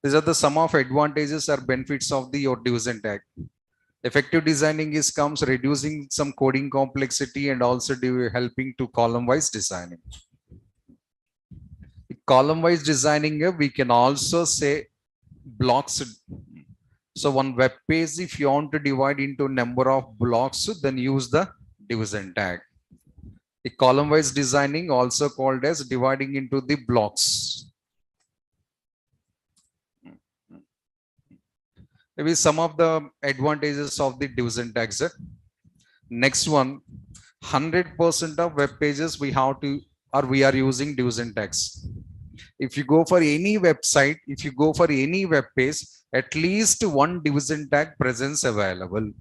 These are the sum of advantages or benefits of the your do's and tag. Effective designing is comes reducing some coding complexity and also helping to column wise designing. Column wise designing, we can also say blocks. So one web page, if you want to divide into number of blocks, then use the do's and tag. The column wise designing, also called as dividing into the blocks. Maybe some of the advantages of the do's and tags. Next one, 100% of web pages we have to, or we are using do's and tags. If you go for any website, if you go for any web page, at least one do's and tag presence available.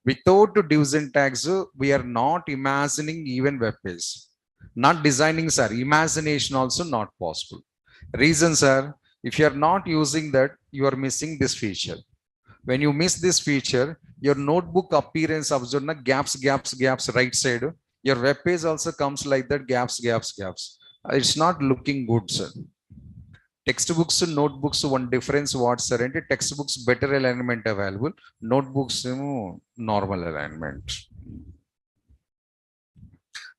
Without do's and tags, we are not imagining even web page. Not designing, sir. Imagination also not possible. Reasons are, if you are not using that, you are missing this feature. When you miss this feature, your notebook appearance of gaps, right side. Your web page also comes like that, gaps. It's not looking good, sir. Textbooks and notebooks, one difference what, sir? And textbooks better alignment available, notebooks normal alignment.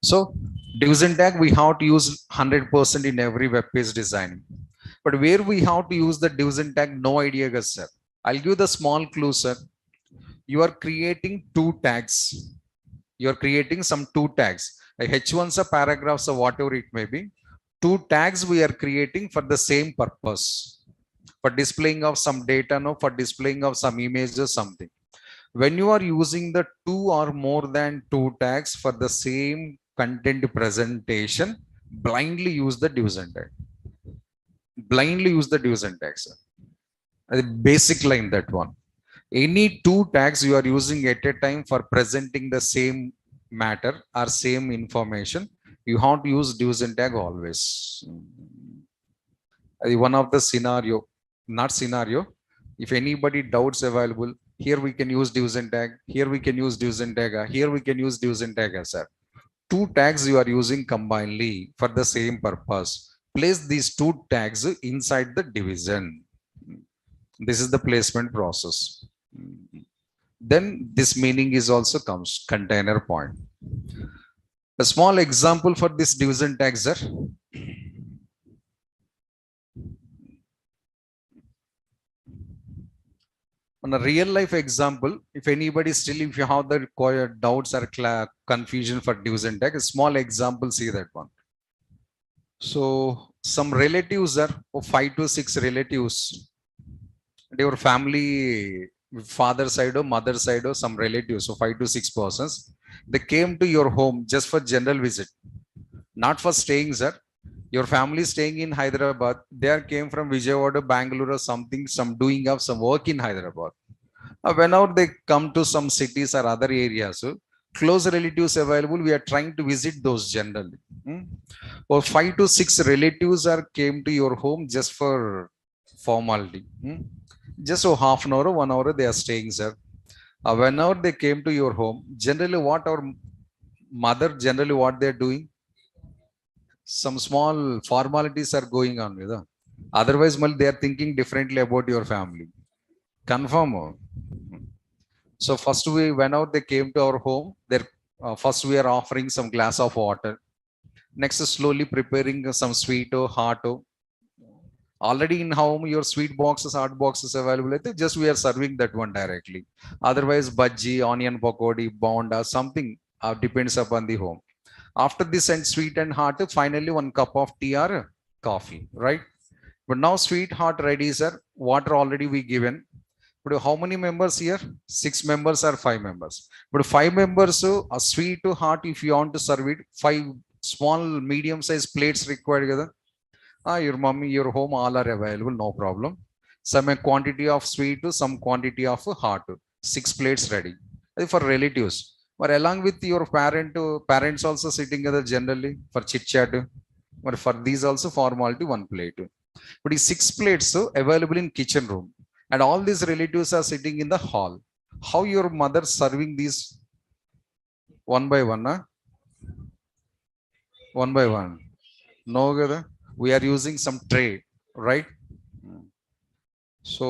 So do's and tag we have to use 100% in every web page design. But where we have to use the do's and tag, no idea, guys, sir. I'll give the small clue, sir. You are creating two tags. You are creating some two tags. H1s are paragraphs or whatever it may be. Two tags we are creating for the same purpose. For displaying of some data, no, for displaying of some images, something. When you are using the two or more than two tags for the same content presentation, blindly use the do's and tag. Blindly use the do's and tags. The basic line, that one. Any two tags you are using at a time for presenting the same matter or same information, you have to use do's and tag always. One of the scenario, not scenario, if anybody doubts available, here we can use do's and tag, here we can use do's and tag, here we can use do's and tag, sir. Two tags you are using combinedly for the same purpose. Place these two tags inside the division. This is the placement process. Then this meaning is also comes container point. A small example for this do's and tags, sir. On a real life example, if anybody still, if you have the required doubts or confusion for do's and tags, a small example, see that one. So some relatives are 5 to 6 relatives. Your family, father side or mother side or some relatives, so 5 to 6 persons, they came to your home just for general visit, not for staying, sir. Your family staying in Hyderabad, they came from Vijayawada, Bangalore or something, some doing of some work in Hyderabad. Whenever they come to some cities or other areas, so close relatives available, we are trying to visit those generally. Or 5 to 6 relatives are came to your home just for formality. Just so half an hour, 1 hour they are staying, sir. Whenever they came to your home, generally what our mother, generally what they are doing, some small formalities are going on with them. Otherwise, they are thinking differently about your family. Confirm. So first whenever they came to our home, first we are offering some glass of water. Next is slowly preparing some sweet or hot. Already in home, your sweet boxes, hot boxes available. Just we are serving that one directly. Otherwise, bhaji, onion pakodi, bonda, something depends upon the home. After this and sweet and hot, finally 1 cup of tea or coffee, right? But now sweetheart ready, sir. Water already we given. But how many members here? 6 members or 5 members? But 5 members, so a sweet to heart, if you want to serve it, 5 small medium size plates required together. Your mommy, your home, all are available, no problem. Some quantity of sweet to some quantity of heart. 6 plates ready. For relatives. But along with your parents also sitting together generally for chit chat. But for these also formality, 1 plate. But these 6 plates so available in kitchen room, and all these relatives are sitting in the hall. How your mother serving these one by one? Huh? One by one. No, we are using some tray, right? So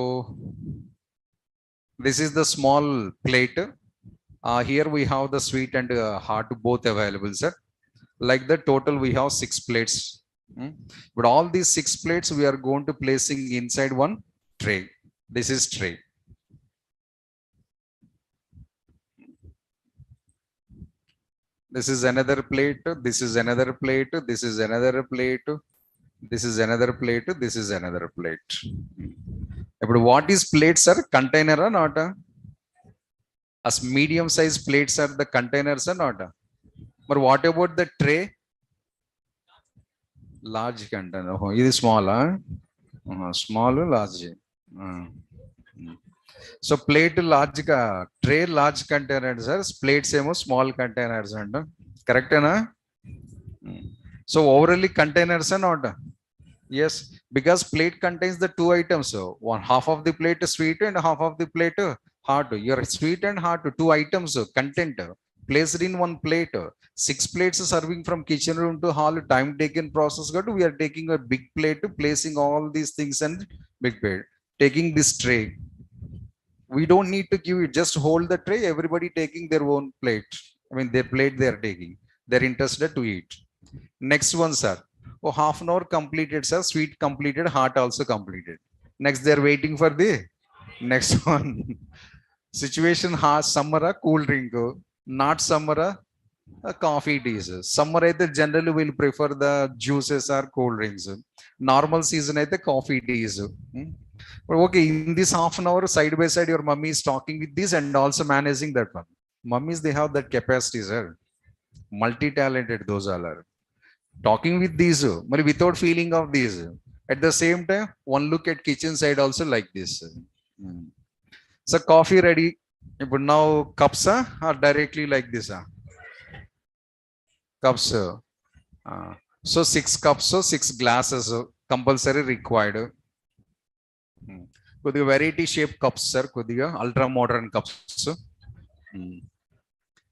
this is the small plate. Here we have the sweet and hot both available, sir. Like the total we have 6 plates. But all these 6 plates we are going to placing inside one tray. This is tray. This is another plate. This is another plate. This is another plate. This is another plate. This is another plate. But what is plates, sir? Container or not? As medium size plates are the containers or not? But what about the tray? Large container. Oh, this is small, huh? Small, large. So plate large, tray large containers, sir. Plates small containers, correct, na? So overall containers are not. Yes, because plate contains the 2 items. So one half of the plate is sweet and half of the plate hard. Your sweet and hard 2 items content placed in one plate. 6 plates serving from kitchen room to hall. Time taken process. We are taking a big plate, placing all these things and big plate. Taking this tray. We don't need to give it. Just hold the tray. Everybody taking their own plate. I mean, their plate they are taking. They're interested to eat. Next one, sir. Oh, half an hour completed, sir. Sweet completed, hot also completed. Next, they're waiting for the next one. Situation hot, summer, cool drink. Not summer, coffee, teas. Summer, generally will prefer the juices or cold drinks. Normal season, coffee, teas. But okay, in this half an hour, side by side, your mummy is talking with this and also managing that one. Mummies, they have that capacity, sir. Multi-talented, those all are. Talking with these, but without feeling of these. At the same time, one look at kitchen side also like this. So coffee ready. But now cups are directly like this. Cups. So 6 cups, so 6 glasses compulsory required. Could variety shape cups, sir. Could ultra modern cups.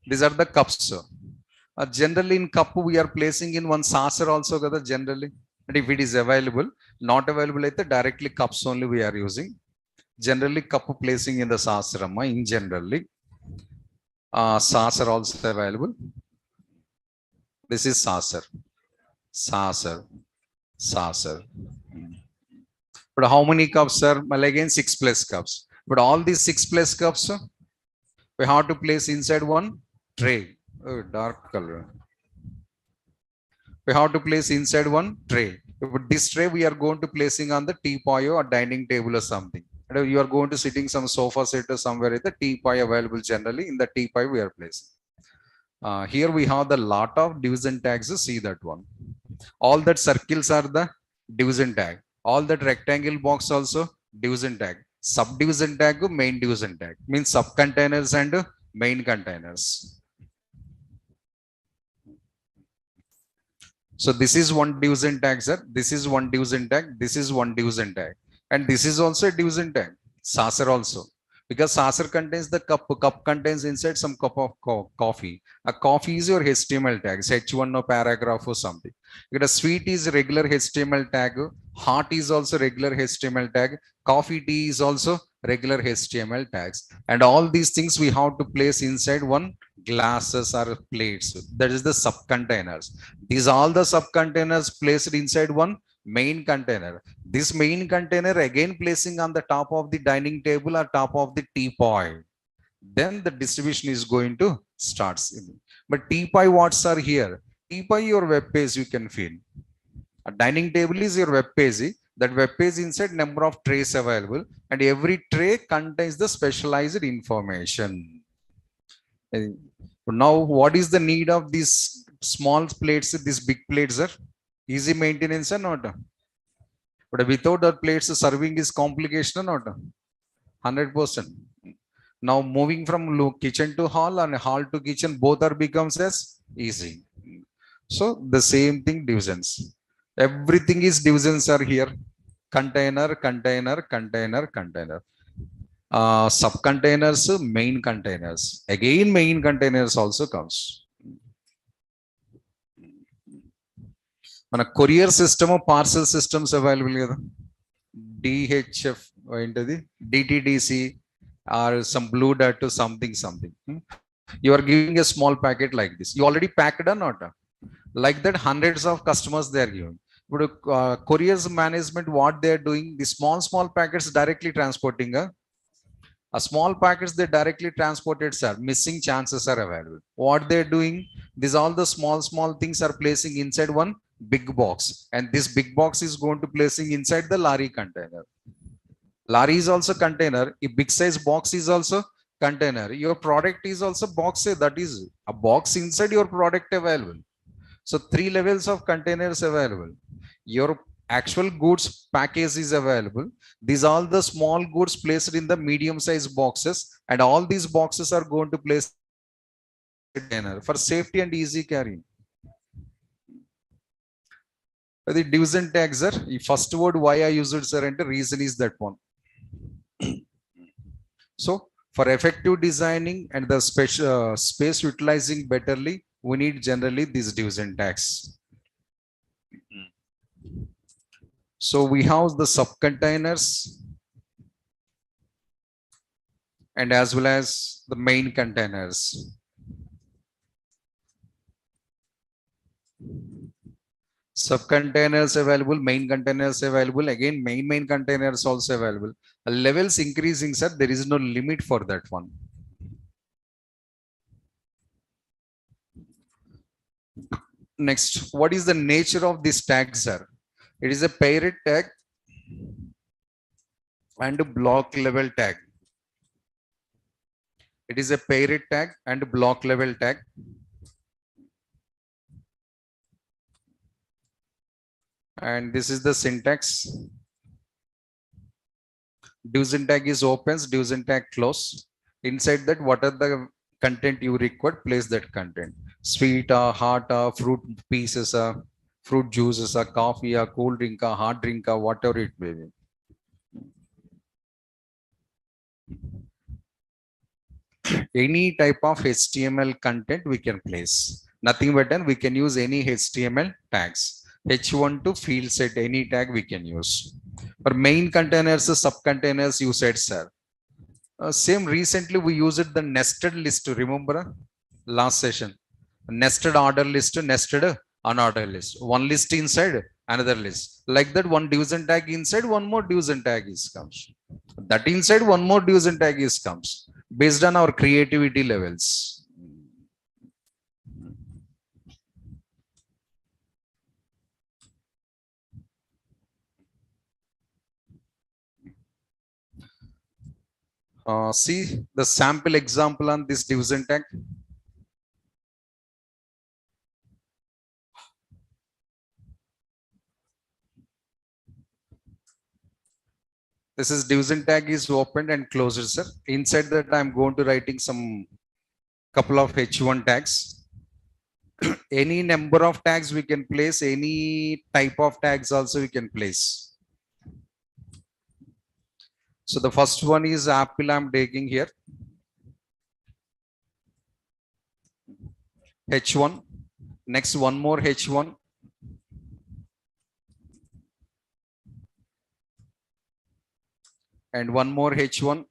These are the cups. Generally in cup we are placing in one saucer also generally, and if it is available, not available directly cups only we are using. Generally cup placing in the saucer in generally. Saucer also available. This is saucer. But how many cups, sir? Well, again 6+ cups. But all these 6+ cups we have to place inside one tray. Oh, dark color. We have to place inside one tray. But this tray we are going to placing on the teapot or dining table or something. And you are going to sitting some sofa set or somewhere. The teapot available generally in the teapot we are placing. Here we have the lot of division tags. See that one. All that circles are the division tag. All that rectangle box also division tag. Subdivision tag, main division tag. Means sub containers and main containers. So this is one division tag, sir. This is one division tag. This is one division tag. And this is also a division tag. Saucer also. Because saucer contains the cup. Cup contains inside some cup of coffee. A coffee is your HTML tag. H1 or paragraph or something. Because sweet is regular HTML tag. Hot is also regular HTML tag. Coffee tea is also regular HTML tags. And all these things we have to place inside one glasses or plates. That is the subcontainers. These all the subcontainers placed inside one main container. This main container again placing on the top of the dining table or top of the teapot. Then the distribution is going to start. But teapot what's are here? Teapot your web page you can fill. A dining table is your web page. That web page inside number of trays available, and every tray contains the specialized information. And now, what is the need of these small plates? These big plates are easy maintenance or not? But without the plates, serving is complication or not? 100%. Now moving from kitchen to hall and hall to kitchen, both are becomes as easy. So the same thing divisions. Everything is divisions are here. Container, container, container, container. Subcontainers, main containers. Again, main containers also comes. మన courier system parcel systems available కదా, DHF ఏంటది, DTDC are some Blue డట్ something something. You are giving a small packet like this. You already packed or not? Like that, hundreds of customers they are giving. But couriers management, what they are doing, the small packets directly transporting a small packets they directly transported, sir. Missing chances are available. What they are doing, these all the small things are placing inside one big box, and this big box is going to placing inside the lorry container. Lorry is also container. A big size box is also container. Your product is also box. That is a box inside your product available. So 3 levels of containers available. Your actual goods package is available. These all the small goods placed in the medium size boxes, and all these boxes are going to place container for safety and easy carrying. The division tags are the first word why I use it, sir, and the reason is that one. So for effective designing and the special space utilizing betterly, we need generally these division tags. So we have the subcontainers and as well as the main containers. Subcontainers available, main containers available. Again, main containers also available. Levels increasing, sir. There is no limit for that one. Next, what is the nature of this tag, sir? It is a parent tag and a block level tag. It is a parent tag and block level tag. And this is the syntax. Division tag is opens, division tag close. Inside that, what are the content you require, place that content. Sweet, hot, fruit pieces, fruit juices, coffee, cool drink, hard drink, whatever it may be. Any type of HTML content we can place. Nothing but then we can use any HTML tags. H1 to field set, any tag we can use. For main containers, subcontainers, you said, sir. Same recently we used the nested list. Remember last session? Nested order list, nested unordered list. One list inside another list. Like that, one division tag inside, one more division tag is comes. That inside, one more division tag is comes. Based on our creativity levels. See the sample example on this division tag. This is division tag is opened and closed, sir. Inside that, I'm going to writing some couple of H1 tags. Any number of tags we can place, any type of tags also we can place. So the first one is apple I'm taking here. H1. Next, one more H1. And one more H1.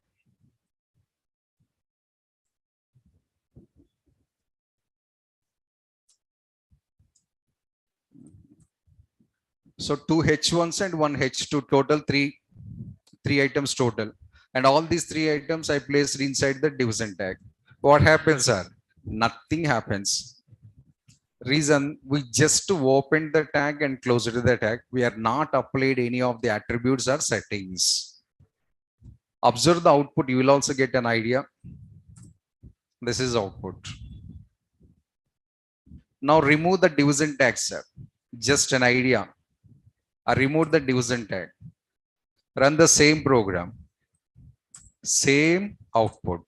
So 2 H1s and 1 H2, total three items total. And all these 3 items I placed inside the division tag. What happens, sir? Nothing happens. Reason we just opened the tag and closed the tag. We are not applied any of the attributes or settings. Observe the output. You will also get an idea. This is output. Now remove the division tag, sir. Just an idea. I remove the division tag. Run the same program. Same output.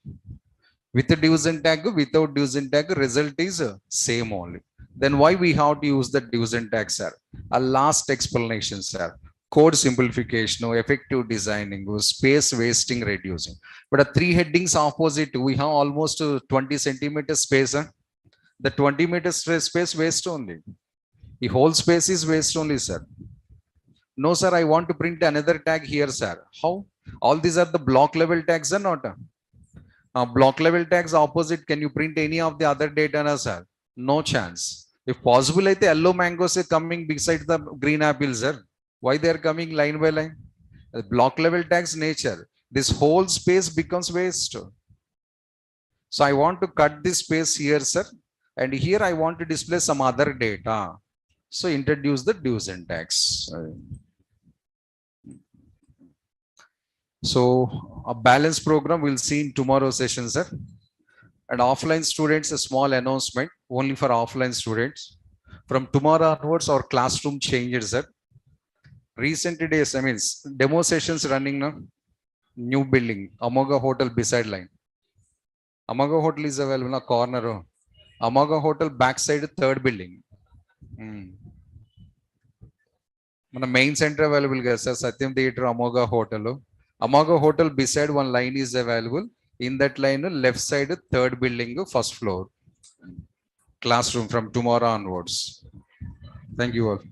With the division tag, without division tag, result is same only. Then why we have to use the division tag, sir? A last explanation, sir. Code simplification, effective designing, space wasting, reducing. But a three headings opposite, we have almost 20 centimeters space. The 20 meters space waste only. The whole space is waste only, sir. No, sir, I want to print another tag here, sir. How? All these are the block level tags or not? Block level tags opposite, can you print any of the other data, sir? No chance. If possible, the yellow mangoes are coming beside the green apples, sir. Why they are coming line by line? The block level tags nature. This whole space becomes waste. So I want to cut this space here, sir. And here I want to display some other data. So introduce the division tags. So a balanced program we'll see in tomorrow's session, sir. And offline students, a small announcement only for offline students. From tomorrow onwards, our classroom changes, sir. Recent days, I mean, demo sessions running now. New building, Amoga Hotel beside line. Amaga Hotel is available in a corner. Amaga Hotel backside third building. మన main centre available కదా sir Satyam theatre Amogha hotel Amogha hotel beside one line is available in that line left side third building first floor class room from tomorrow onwards thank you all